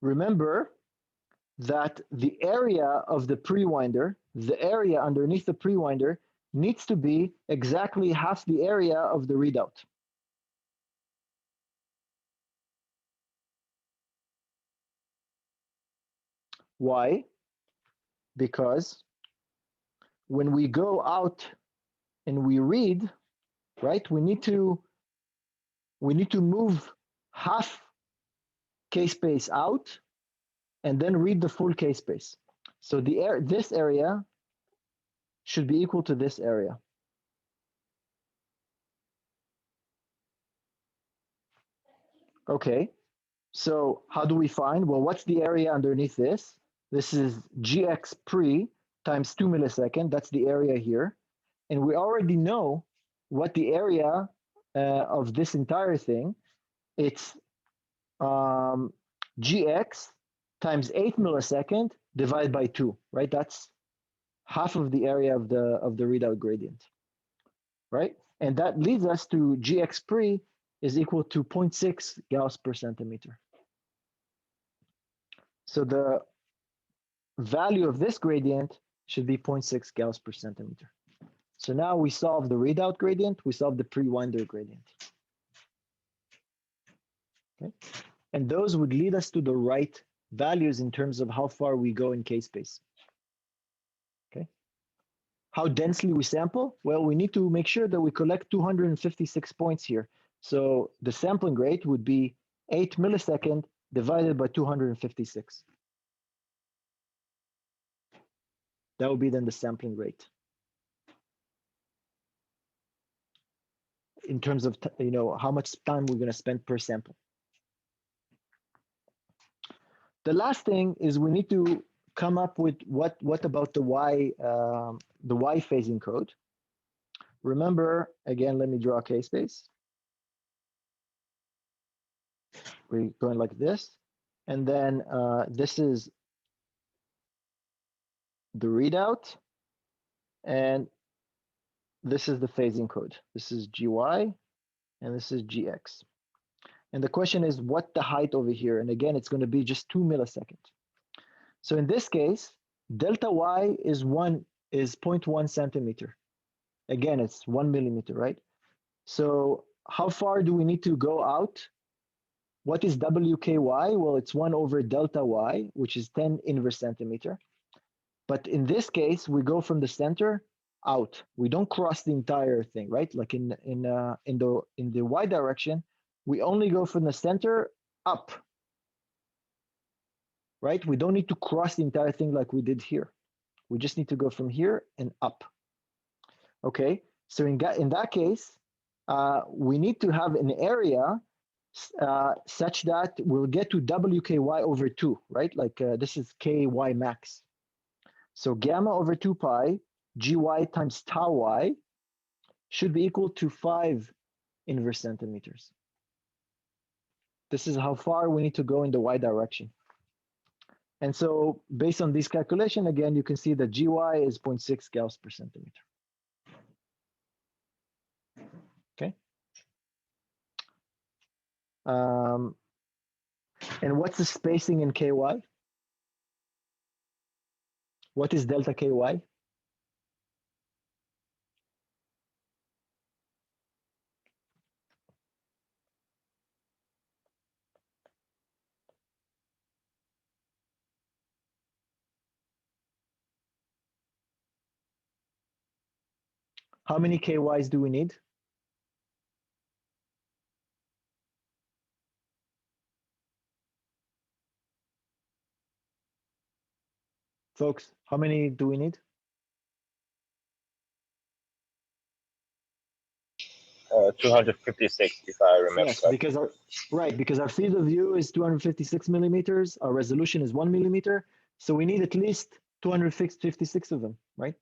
remember that the area of the pre-winder, the area underneath the pre-winder, needs to be exactly half the area of the readout. Why? Because when we go out and we read, right, we need to move half K-space out and then read the full K-space. So this area should be equal to this area. Okay, so how do we find? Well, what's the area underneath this? This is gx pre times 2 milliseconds. That's the area here. And we already know what the area of this entire thing. It's gx times 8 millisecond divided by 2, right? That's half of the area of the readout gradient, right? And that leads us to gx pre is equal to 0.6 Gauss per centimeter. So the value of this gradient should be 0.6 Gauss per centimeter. So now we solve the readout gradient, we solve the pre-winder gradient. Okay. And those would lead us to the right values in terms of how far we go in K-space. Okay. How densely we sample? Well, we need to make sure that we collect 256 points here. So the sampling rate would be 8 millisecond divided by 256. That would be then the sampling rate. In terms of, how much time we're going to spend per sample. The last thing is we need to come up with what about the Y phase encode. Remember, again, let me draw a K-space. We're going like this. And then this is the readout. And this is the phase encode. This is GY, and this is GX. And the question is, what the height over here? And again, it's going to be just 2 milliseconds. So in this case, delta Y is 0.1 centimeter. Again, it's 1 millimeter, right? So how far do we need to go out? What is WKY? Well, it's 1 over delta Y, which is 10 inverse centimeter. But in this case, we go from the center out. We don't cross the entire thing, right? Like in the y direction, we only go from the center up, right? We don't need to cross the entire thing like we did here. We just need to go from here and up. Okay, so in that case, we need to have an area such that we'll get to WKY over 2, right? Like this is KY max. So gamma over 2 pi GY times tau y should be equal to 5 inverse centimeters. This is how far we need to go in the y direction. And so based on this calculation, again, you can see that GY is 0.6 Gauss per centimeter. Okay. And what's the spacing in KY? What is delta KY? How many KYs do we need? Folks, how many do we need? 256, if I remember. Yes, because our field of view is 256 millimeters. Our resolution is 1 millimeter. So we need at least 256 of them, right?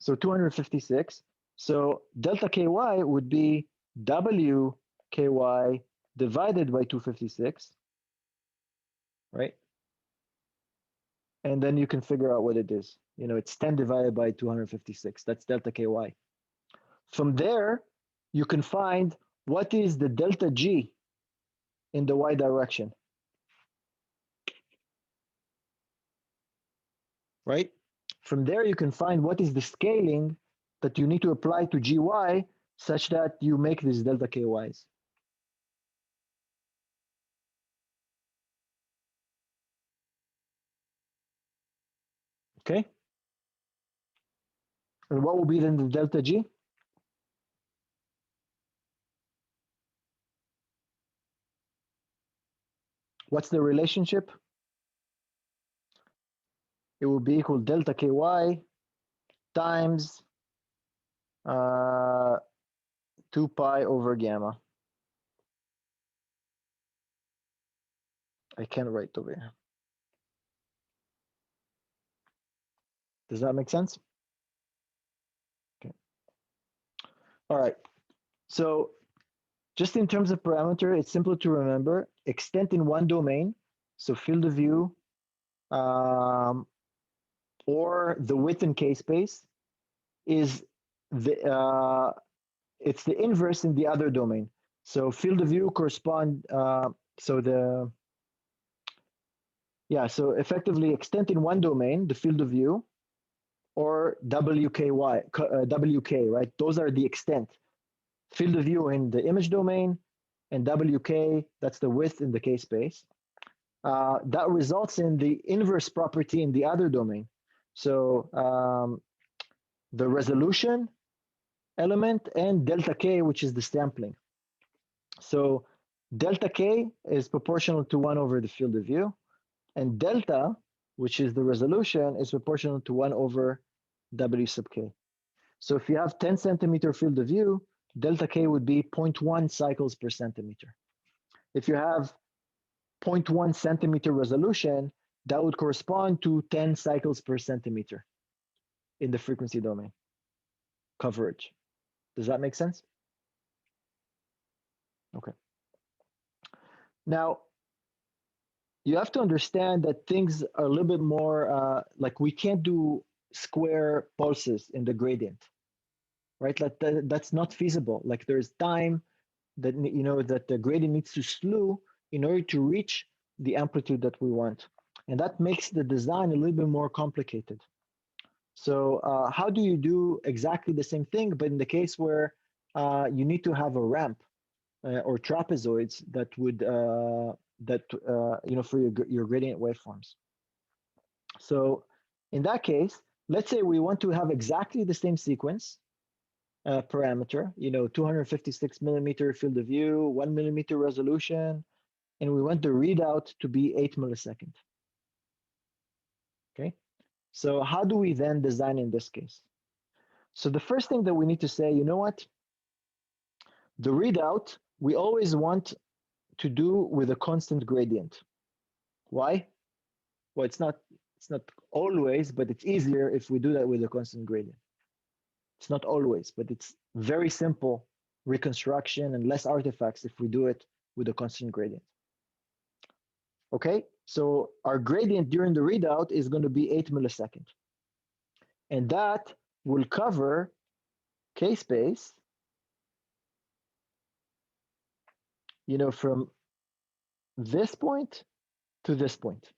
So 256. So delta KY would be WKY divided by 256, right? And then you can figure out what it is. You know, it's 10 divided by 256. That's delta KY. From there, you can find what is the delta G in the y direction, right? From there, you can find what is the scaling that you need to apply to GY such that you make these delta KYs. Okay? And what will be then the delta G? What's the relationship? It will be equal delta KY times 2 pi over gamma. I can't write over here. Does that make sense? Okay. All right. So just in terms of parameter, it's simple to remember. Extent in one domain, so field of view, or the width in k-space, is the it's the inverse in the other domain. So field of view correspond. So effectively extent in one domain, the field of view, or WK, right? Those are the extent. Field of view in the image domain, and WK, that's the width in the k-space. That results in the inverse property in the other domain. So the resolution element and delta K, which is the sampling. So delta K is proportional to 1 over the field of view, and delta, which is the resolution, is proportional to 1 over W sub K. So if you have 10 centimeter field of view, delta K would be 0.1 cycles per centimeter. If you have 0.1 centimeter resolution, that would correspond to 10 cycles per centimeter in the frequency domain coverage. Does that make sense? Okay. Now, you have to understand that things are a little bit more, like we can't do square pulses in the gradient, right? Like that's not feasible. Like there's time that, you know, that the gradient needs to slew in order to reach the amplitude that we want. And that makes the design a little bit more complicated. So how do you do exactly the same thing, but in the case where you need to have a ramp or trapezoids that would, you know, for your gradient waveforms? So in that case, let's say we want to have exactly the same sequence parameter, 256 millimeter field of view, 1 millimeter resolution, and we want the readout to be 8 milliseconds. Okay, so how do we then design in this case? So the first thing that we need to say, you know what? The readout, we always want to do with a constant gradient. Why? Well, it's not always, but it's easier if we do that with a constant gradient. It's not always, but it's very simple reconstruction and less artifacts if we do it with a constant gradient. Okay, so our gradient during the readout is going to be 8 milliseconds. And that will cover K-space, from this point to this point.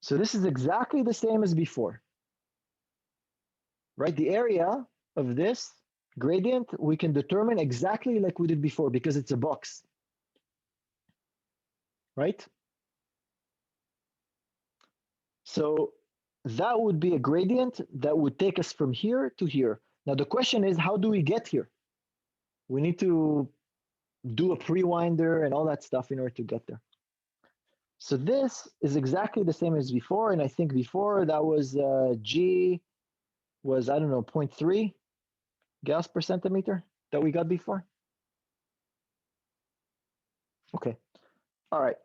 So this is exactly the same as before, right? The area of this gradient, we can determine exactly like we did before because it's a box, right? So that would be a gradient that would take us from here to here. Now the question is, how do we get here? We need to do a pre-winder and all that stuff in order to get there. So this is exactly the same as before, and I think before that was G was, I don't know, 0.3 Gauss per centimeter that we got before. Okay, all right.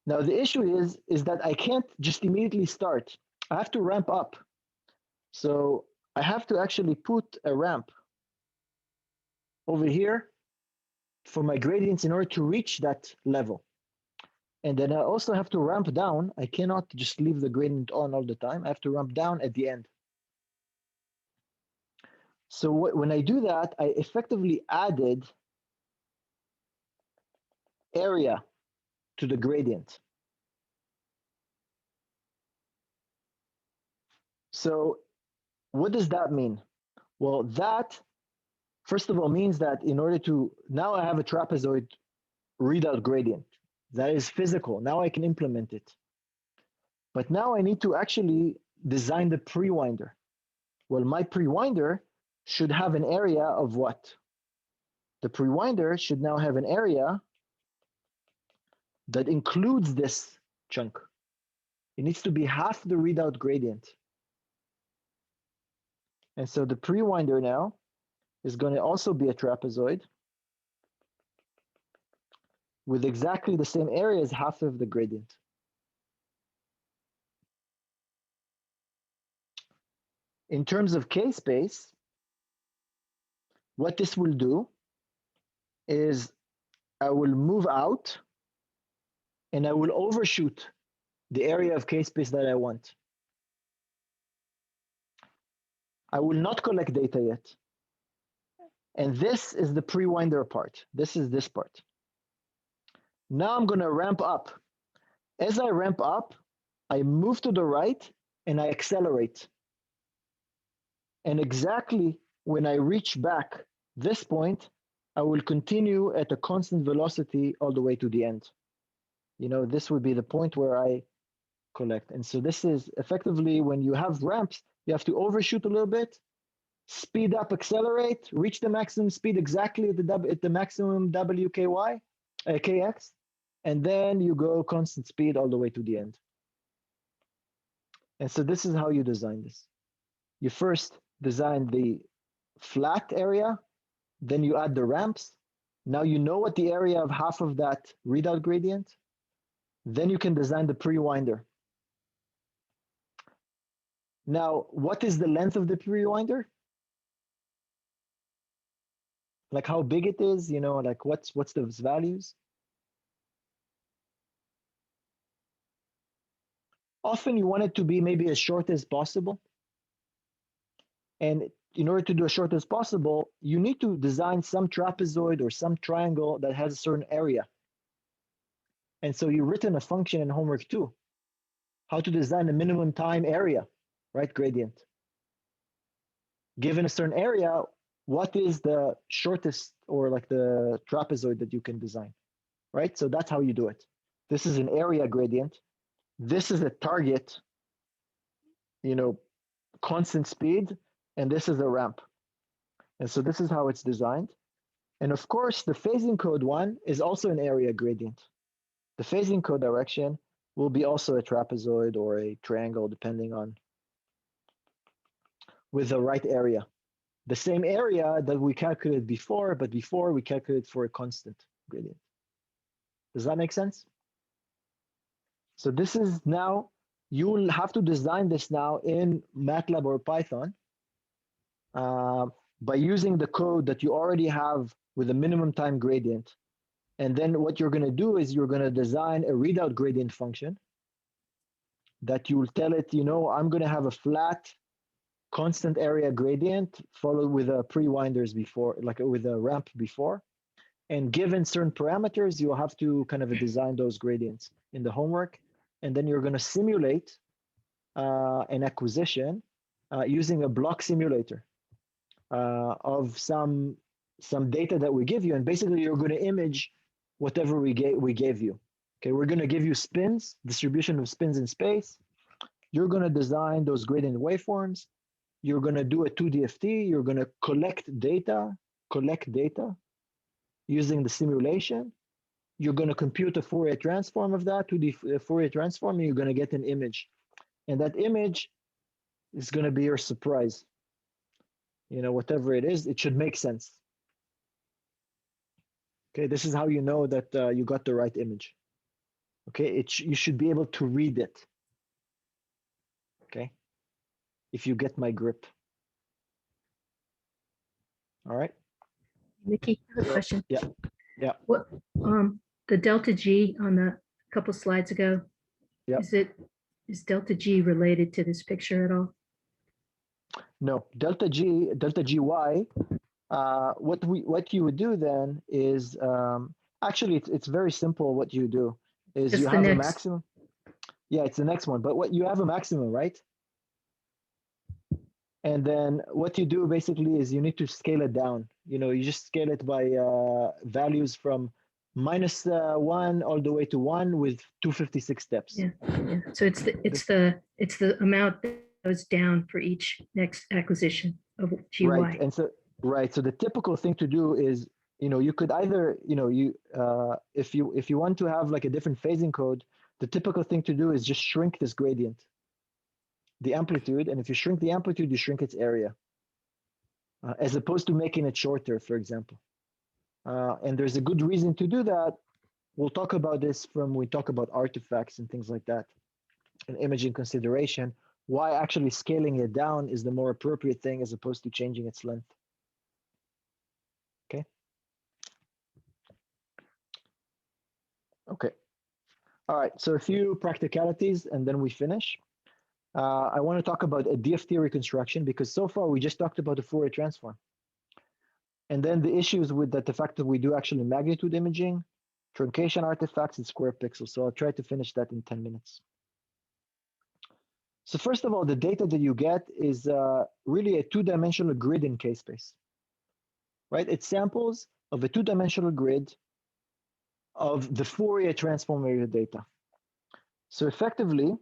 Now the issue is that I can't just immediately start. I have to ramp up. So I have to actually put a ramp over here for my gradients in order to reach that level. And then I also have to ramp down. I cannot just leave the gradient on all the time. I have to ramp down at the end. So when I do that, I effectively added area to the gradient. So what does that mean? Well, that, first of all, means that in order to, now I have a trapezoid readout gradient. That is physical. Now I can implement it. But now I need to actually design the pre-winder. Well, my pre-winder should have an area of what? The pre-winder should now have an area that includes this chunk. It needs to be half the readout gradient. And so the pre-winder now is going to also be a trapezoid with exactly the same area as half of the gradient. In terms of K-space, what this will do is I will move out and I will overshoot the area of K-space that I want. I will not collect data yet. And this is the pre-winder part. This is this part. Now I'm going to ramp up. As I ramp up, I move to the right and I accelerate. And exactly when I reach back this point, I will continue at a constant velocity all the way to the end. This would be the point where I collect. And so this is effectively when you have ramps, you have to overshoot a little bit, speed up, accelerate, reach the maximum speed exactly at the maximum WKY, KX, and then you go constant speed all the way to the end. And so this is how you design this. You first design the flat area, then you add the ramps. Now you know what the area of half of that readout gradient. Then you can design the pre-winder. Now, what is the length of the pre-winder? Like how big it is, like what's those values? Often you want it to be maybe as short as possible. And in order to do as short as possible, you need to design some trapezoid or some triangle that has a certain area. And so you've written a function in homework 2, how to design a minimum time area, right? Gradient. Given a certain area, what is the shortest or like the trapezoid that you can design, right? So that's how you do it. This is an area gradient. This is a target constant speed, and this is a ramp. And so this is how it's designed. And of course, the phase encode one is also an area gradient. The phase encode direction will be also a trapezoid or a triangle, depending on, with the right area. The same area that we calculated before, but before we calculated for a constant gradient. Does that make sense? So this is now, you will have to design this now in MATLAB or Python by using the code that you already have with a minimum time gradient. And then what you're going to do is you're going to design a readout gradient function that you will tell it, I'm going to have a flat constant area gradient followed with a pre-winders before, like with a ramp before. And given certain parameters, you'll have to kind of design those gradients in the homework. And then you're going to simulate an acquisition using a block simulator of some data that we give you. And basically, you're going to image whatever we gave you. Okay, we're going to give you spins, distribution of spins in space. You're going to design those gradient waveforms. You're going to do a 2DFT. You're going to collect data using the simulation. You're going to compute a Fourier transform of that, 2D Fourier transform, and you're going to get an image. And that image is going to be your surprise. Whatever it is, it should make sense. Okay, this is how you know that you got the right image. Okay, you should be able to read it. Okay, if you get my grip. All right. Nikki, I have a question. Yeah. What, the delta G on the couple slides ago, yeah. Is delta G related to this picture at all? No, delta Gy, what you would do then is, actually it's very simple. What you do is Just you the have a next. maximum. Yeah, it's the next one, but what you have a maximum, right? And then what you do basically is you need to scale it down. You just scale it by values from -1 all the way to 1 with 256 steps. Yeah. So it's the amount that goes down for each next acquisition of GY. Right. And so the typical thing to do is, you could either, if you want to have like a different phase encode, the typical thing to do is just shrink this gradient, the amplitude, and if you shrink the amplitude, you shrink its area, as opposed to making it shorter, for example. And there's a good reason to do that. We'll talk about this when we talk about artifacts and things like that, and imaging consideration, why actually scaling it down is the more appropriate thing as opposed to changing its length. Okay. All right, so a few practicalities and then we finish. I want to talk about a Dft reconstruction because so far we just talked about the Fourier transform. And then the issues with that, the fact that we do actually magnitude imaging, truncation artifacts, and square pixels. So I'll try to finish that in 10 minutes. So first of all, the data that you get is really a two-dimensional grid in K-space, right? It's samples of a two-dimensional grid of the Fourier transform area data. So effectively,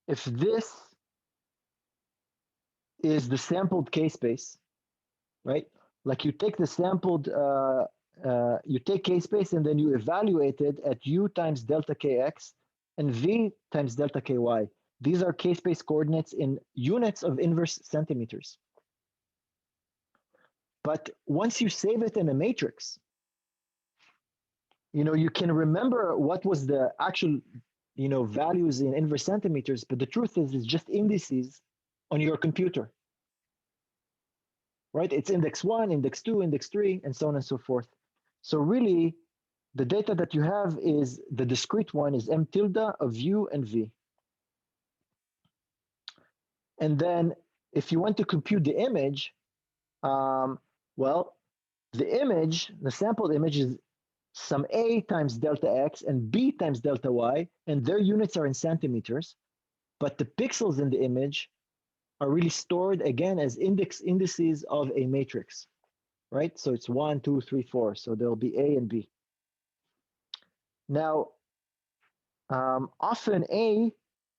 if this is the sampled K-space, right? Like you take the sampled, you take K-space and then you evaluate it at U times delta Kx and V times delta Ky. These are K-space coordinates in units of inverse centimeters. But once you save it in a matrix, you can remember what was the actual, values in inverse centimeters, but the truth is it's just indices on your computer, right? It's index 1, index 2, index 3, and so on and so forth. So really, the data that you have is the discrete one is M tilde of U and V. And then if you want to compute the image, well, the image, the sampled image is some A times delta X and B times delta Y, and their units are in centimeters, but the pixels in the image are really stored again as indices of a matrix, right? So it's 1, 2, 3, 4. So there'll be A and B. Now, often A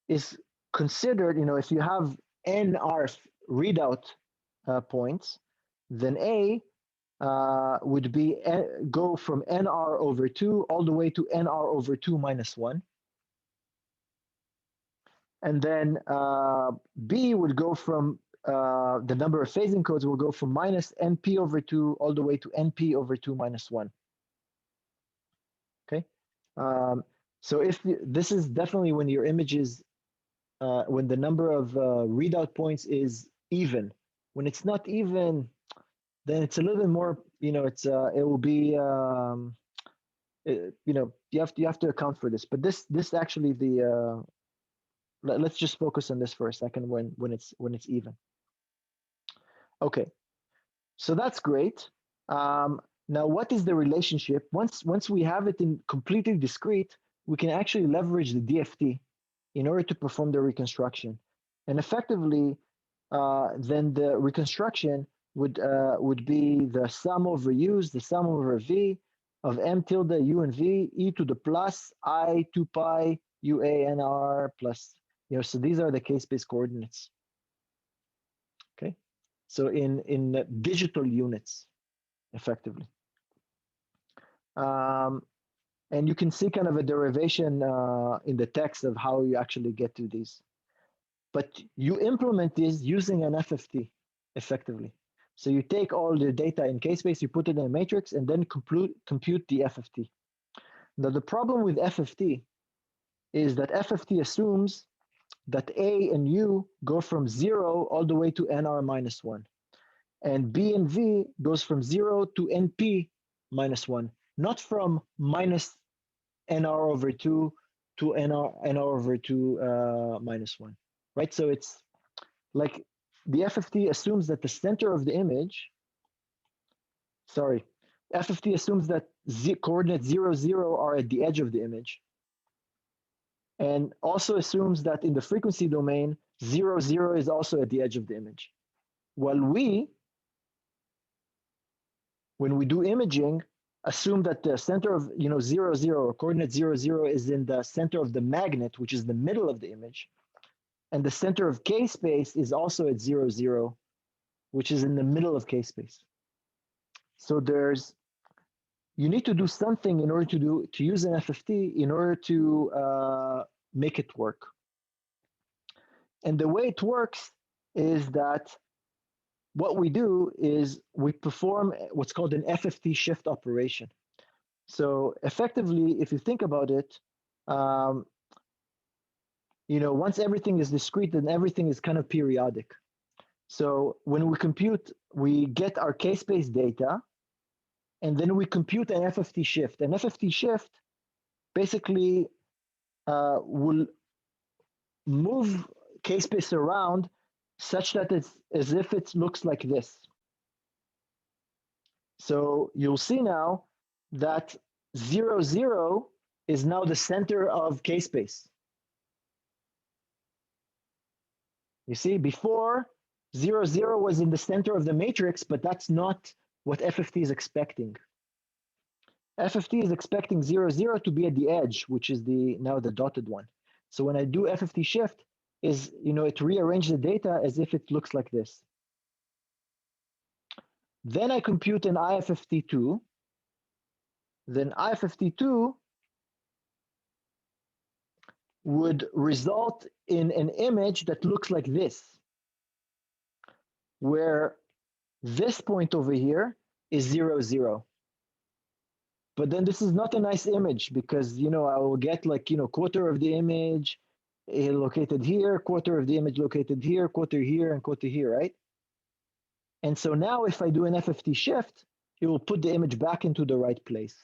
is considered, if you have NR readout points, then A would be go from NR over 2 all the way to NR over 2 minus 1. And then B would go from the number of phase encodes will go from minus NP over 2 all the way to NP over 2 minus 1. Okay. So if this is definitely when your image is, when the number of readout points is even. When it's not even, then it's a little bit more, it will be, you have to account for this. But this actually let's just focus on this for a second when it's even. Okay, so that's great. Now, what is the relationship? Once we have it in completely discrete, we can actually leverage the DFT in order to perform the reconstruction, and effectively, then the reconstruction would be the sum over u's, the sum over v of m tilde u and v e to the plus I 2 pi ua nr plus, so these are the k-space coordinates. Okay, so in digital units, effectively. And you can see kind of a derivation in the text of how you actually get to these. But you implement this using an FFT, effectively. So you take all the data in k-space, you put it in a matrix, and then compute the FFT. Now, the problem with FFT is that FFT assumes that A and U go from 0 all the way to NR minus 1. And B and V goes from 0 to NP minus 1, not from minus NR over 2 to NR over 2 minus 1, right? So it's like the FFT assumes that the center of the image, FFT assumes that coordinates 0, 0 are at the edge of the image. And also assumes that in the frequency domain, 0, 0 is also at the edge of the image. While when we do imaging, assume that the center of 0, 0 or coordinate 0, 0 is in the center of the magnet, which is the middle of the image. And the center of k-space is also at 0, 0, which is in the middle of k-space. So you need to do something in order to use an FFT in order to make it work. And the way it works is that what we do is we perform what's called an FFT shift operation. So effectively, if you think about it, once everything is discrete, then everything is kind of periodic. So when we compute, we get our k-space data, and then we compute an FFT shift. An FFT shift basically will move k-space around such that it's as if it looks like this. So you'll see now that 0, 0 is now the center of k-space. You see, before 0, 0 was in the center of the matrix, but that's not what FFT is expecting. FFT is expecting 0, 0 to be at the edge, which is now the dotted one. So when I do FFT shift, it rearranges the data as if it looks like this. Then I compute an IFFT2. Then IFFT2 would result in an image that looks like this, where this point over here is 0, 0. But then this is not a nice image because, I will get like, quarter of the image located here, quarter of the image located here, quarter here, and quarter here, right? And so now if I do an FFT shift, it will put the image back into the right place.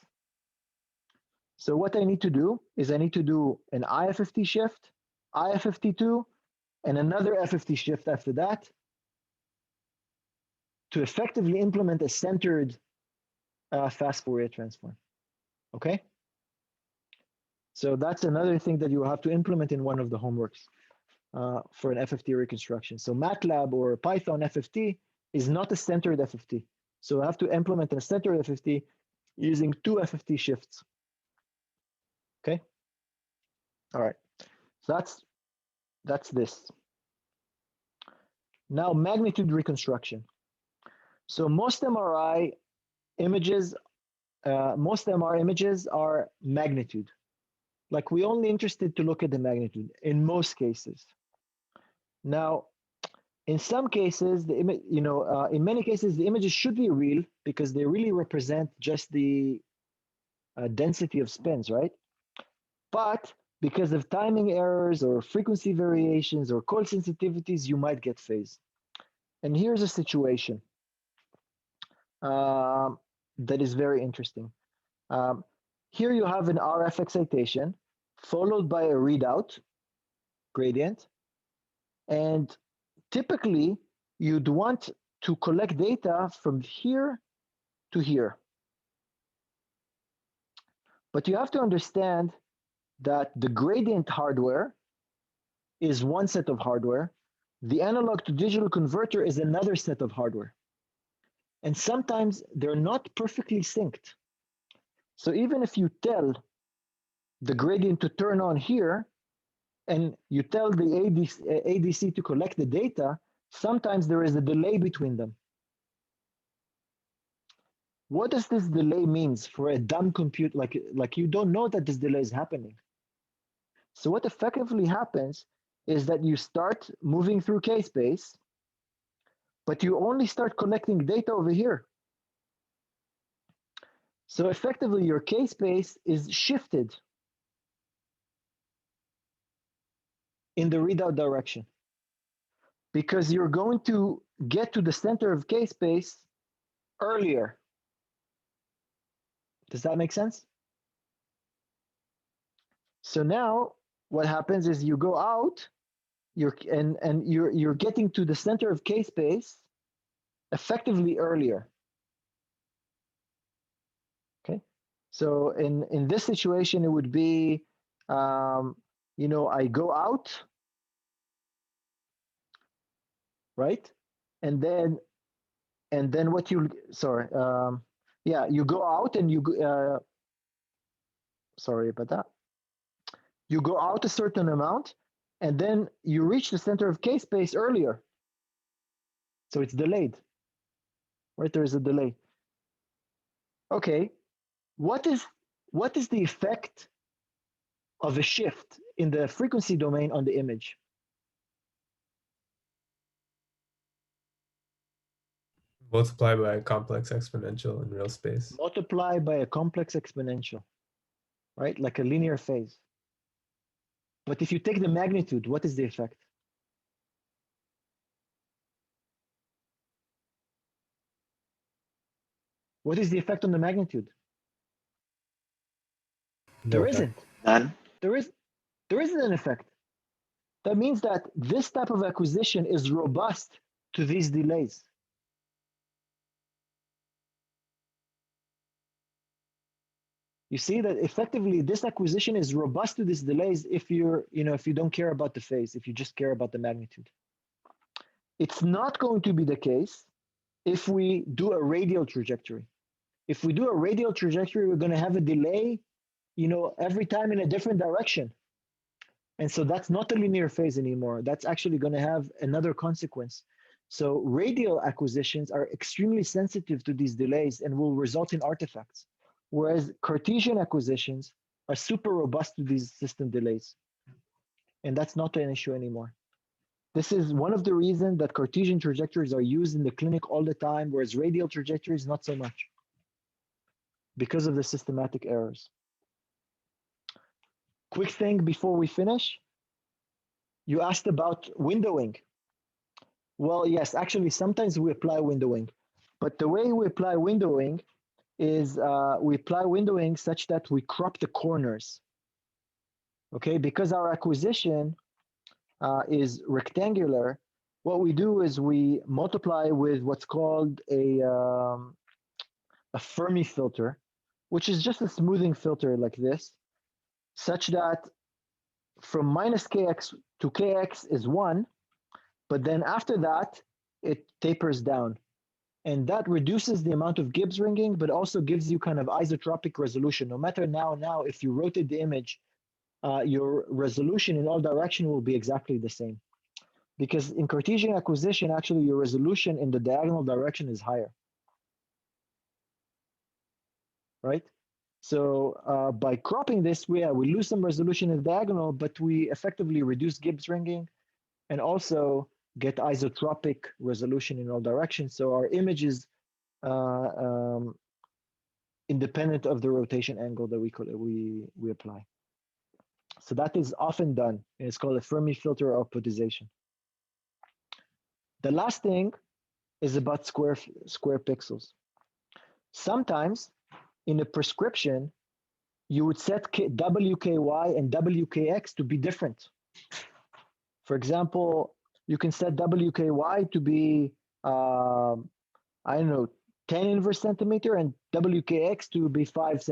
So what I need to do is I need to do an IFFT shift, IFFT2, and another FFT shift after that to effectively implement a centered fast Fourier transform. Okay? So that's another thing that you will have to implement in one of the homeworks for an FFT reconstruction. So MATLAB or Python FFT is not a centered FFT. So I have to implement a centered FFT using 2 FFT shifts. Okay? All right. So That's this. Now, magnitude reconstruction. So most MRI images are magnitude. Like we're only interested to look at the magnitude in most cases. Now, in some cases, the image, in many cases, the images should be real because they really represent just the density of spins, right? But because of timing errors or frequency variations or coil sensitivities, you might get phase. And here's a situation that is very interesting. Here you have an RF excitation followed by a readout gradient. And typically, you'd want to collect data from here to here. But you have to understand that the gradient hardware is one set of hardware. The analog to digital converter is another set of hardware. And sometimes they're not perfectly synced. So even if you tell the gradient to turn on here, and you tell the ADC to collect the data, sometimes there is a delay between them. What does this delay means for a dumb compute? Like you don't know that this delay is happening. So what effectively happens is that you start moving through K-space, but you only start collecting data over here. So effectively your K-space is shifted in the readout direction because you're going to get to the center of K-space earlier. Does that make sense? So now what happens is you go out, you're getting to the center of K-space effectively earlier. Okay, so in this situation it would be, I go out, right, and then what you you go out and you sorry about that. You go out a certain amount, and then you reach the center of K-space earlier. So it's delayed, right? There is a delay. Okay, what is the effect of a shift in the frequency domain on the image? Multiply by a complex exponential in real space. Multiply by a complex exponential, right? Like a linear phase. But if you take the magnitude, what is the effect? What is the effect on the magnitude? There isn't. None. There isn't an effect. That means that this type of acquisition is robust to these delays. You see that effectively this acquisition is robust to these delays if if you don't care about the phase, if you just care about the magnitude. It's not going to be the case if we do a radial trajectory. If we do a radial trajectory, we're going to have a delay, every time in a different direction. And so that's not a linear phase anymore. That's actually going to have another consequence. So radial acquisitions are extremely sensitive to these delays and will result in artifacts. Whereas Cartesian acquisitions are super robust to these system delays. And that's not an issue anymore. This is one of the reasons that Cartesian trajectories are used in the clinic all the time, whereas radial trajectories, not so much, because of the systematic errors. Quick thing before we finish. You asked about windowing. Well, yes, actually, sometimes we apply windowing. But the way we apply windowing is we apply windowing such that we crop the corners. Okay, because our acquisition is rectangular, what we do is we multiply with what's called a Fermi filter, which is just a smoothing filter like this, such that from minus kx to kx is 1, but then after that, it tapers down. And that reduces the amount of Gibbs ringing, but also gives you kind of isotropic resolution. No matter now, if you rotate the image your resolution in all direction will be exactly the same. Because in Cartesian acquisition, actually your resolution in the diagonal direction is higher. Right? So by cropping this, we lose some resolution in the diagonal, but we effectively reduce Gibbs ringing and also get isotropic resolution in all directions. So our image is independent of the rotation angle that we apply. So that is often done, and it's called a Fermi filter outputization. The last thing is about square pixels. Sometimes in a prescription, you would set WKY and WKX to be different. For example, you can set WKY to be, I don't know, 10 inverse centimeter and WKX to be 5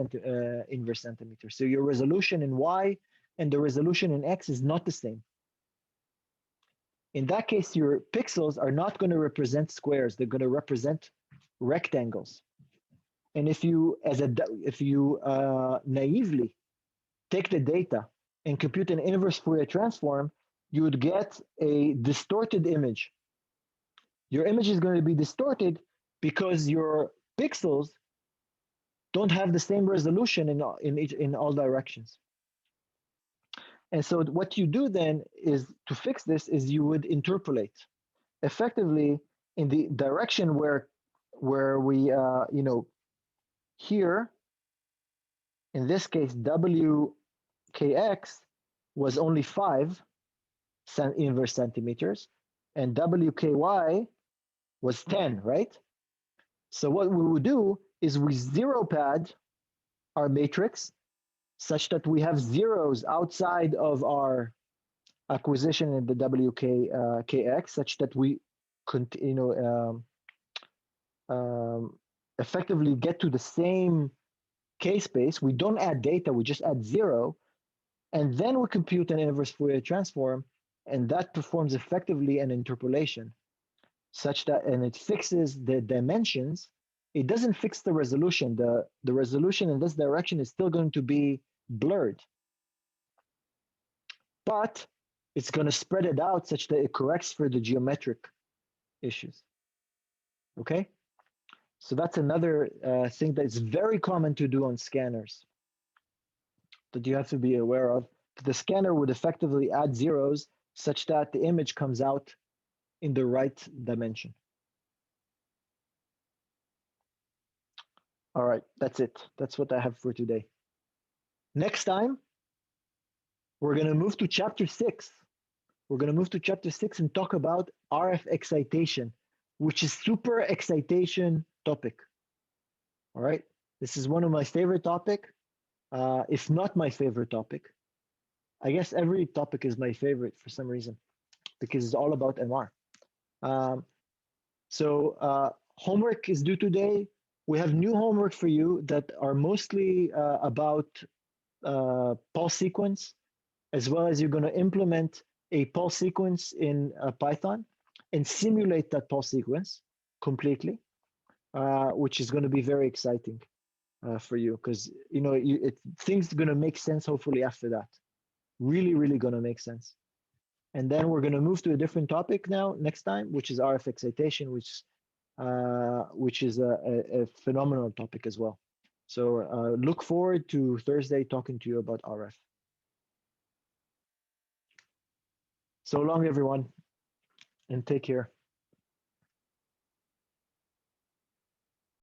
inverse centimeter. So your resolution in Y and the resolution in X is not the same. In that case, your pixels are not going to represent squares. They're going to represent rectangles. And if you, naively take the data and compute an inverse Fourier transform, you would get a distorted image. Your image is going to be distorted because your pixels don't have the same resolution in all directions. And so what you do then is, to fix this, is you would interpolate. Effectively, in the direction where we, here, in this case, WKX was only 5 inverse centimeters, and WKY was 10, right? So what we would do is we zero pad our matrix such that we have zeros outside of our acquisition in the WKX, such that we could, effectively get to the same K-space. We don't add data, we just add 0. And then we compute an inverse Fourier transform, and that performs effectively an interpolation such that, and it fixes the dimensions. It doesn't fix the resolution. The resolution in this direction is still going to be blurred, but it's going to spread it out such that it corrects for the geometric issues. Okay? So that's another thing that is very common to do on scanners that you have to be aware of. The scanner would effectively add zeros such that the image comes out in the right dimension. All right, that's it. That's what I have for today. Next time, we're going to move to chapter 6. We're going to move to chapter 6 and talk about RF excitation, which is super excitation topic. All right, this is one of my favorite topic, if not my favorite topic. I guess every topic is my favorite for some reason, because it's all about MR. Homework is due today. We have new homework for you that are mostly about pulse sequence, as well as you're going to implement a pulse sequence in Python and simulate that pulse sequence completely, which is going to be very exciting for you, because things are going to make sense hopefully after that. Really, really going to make sense. And then we're going to move to a different topic now next time, which is RF excitation, which is a phenomenal topic as well. So look forward to Thursday talking to you about RF. So long, everyone, and take care.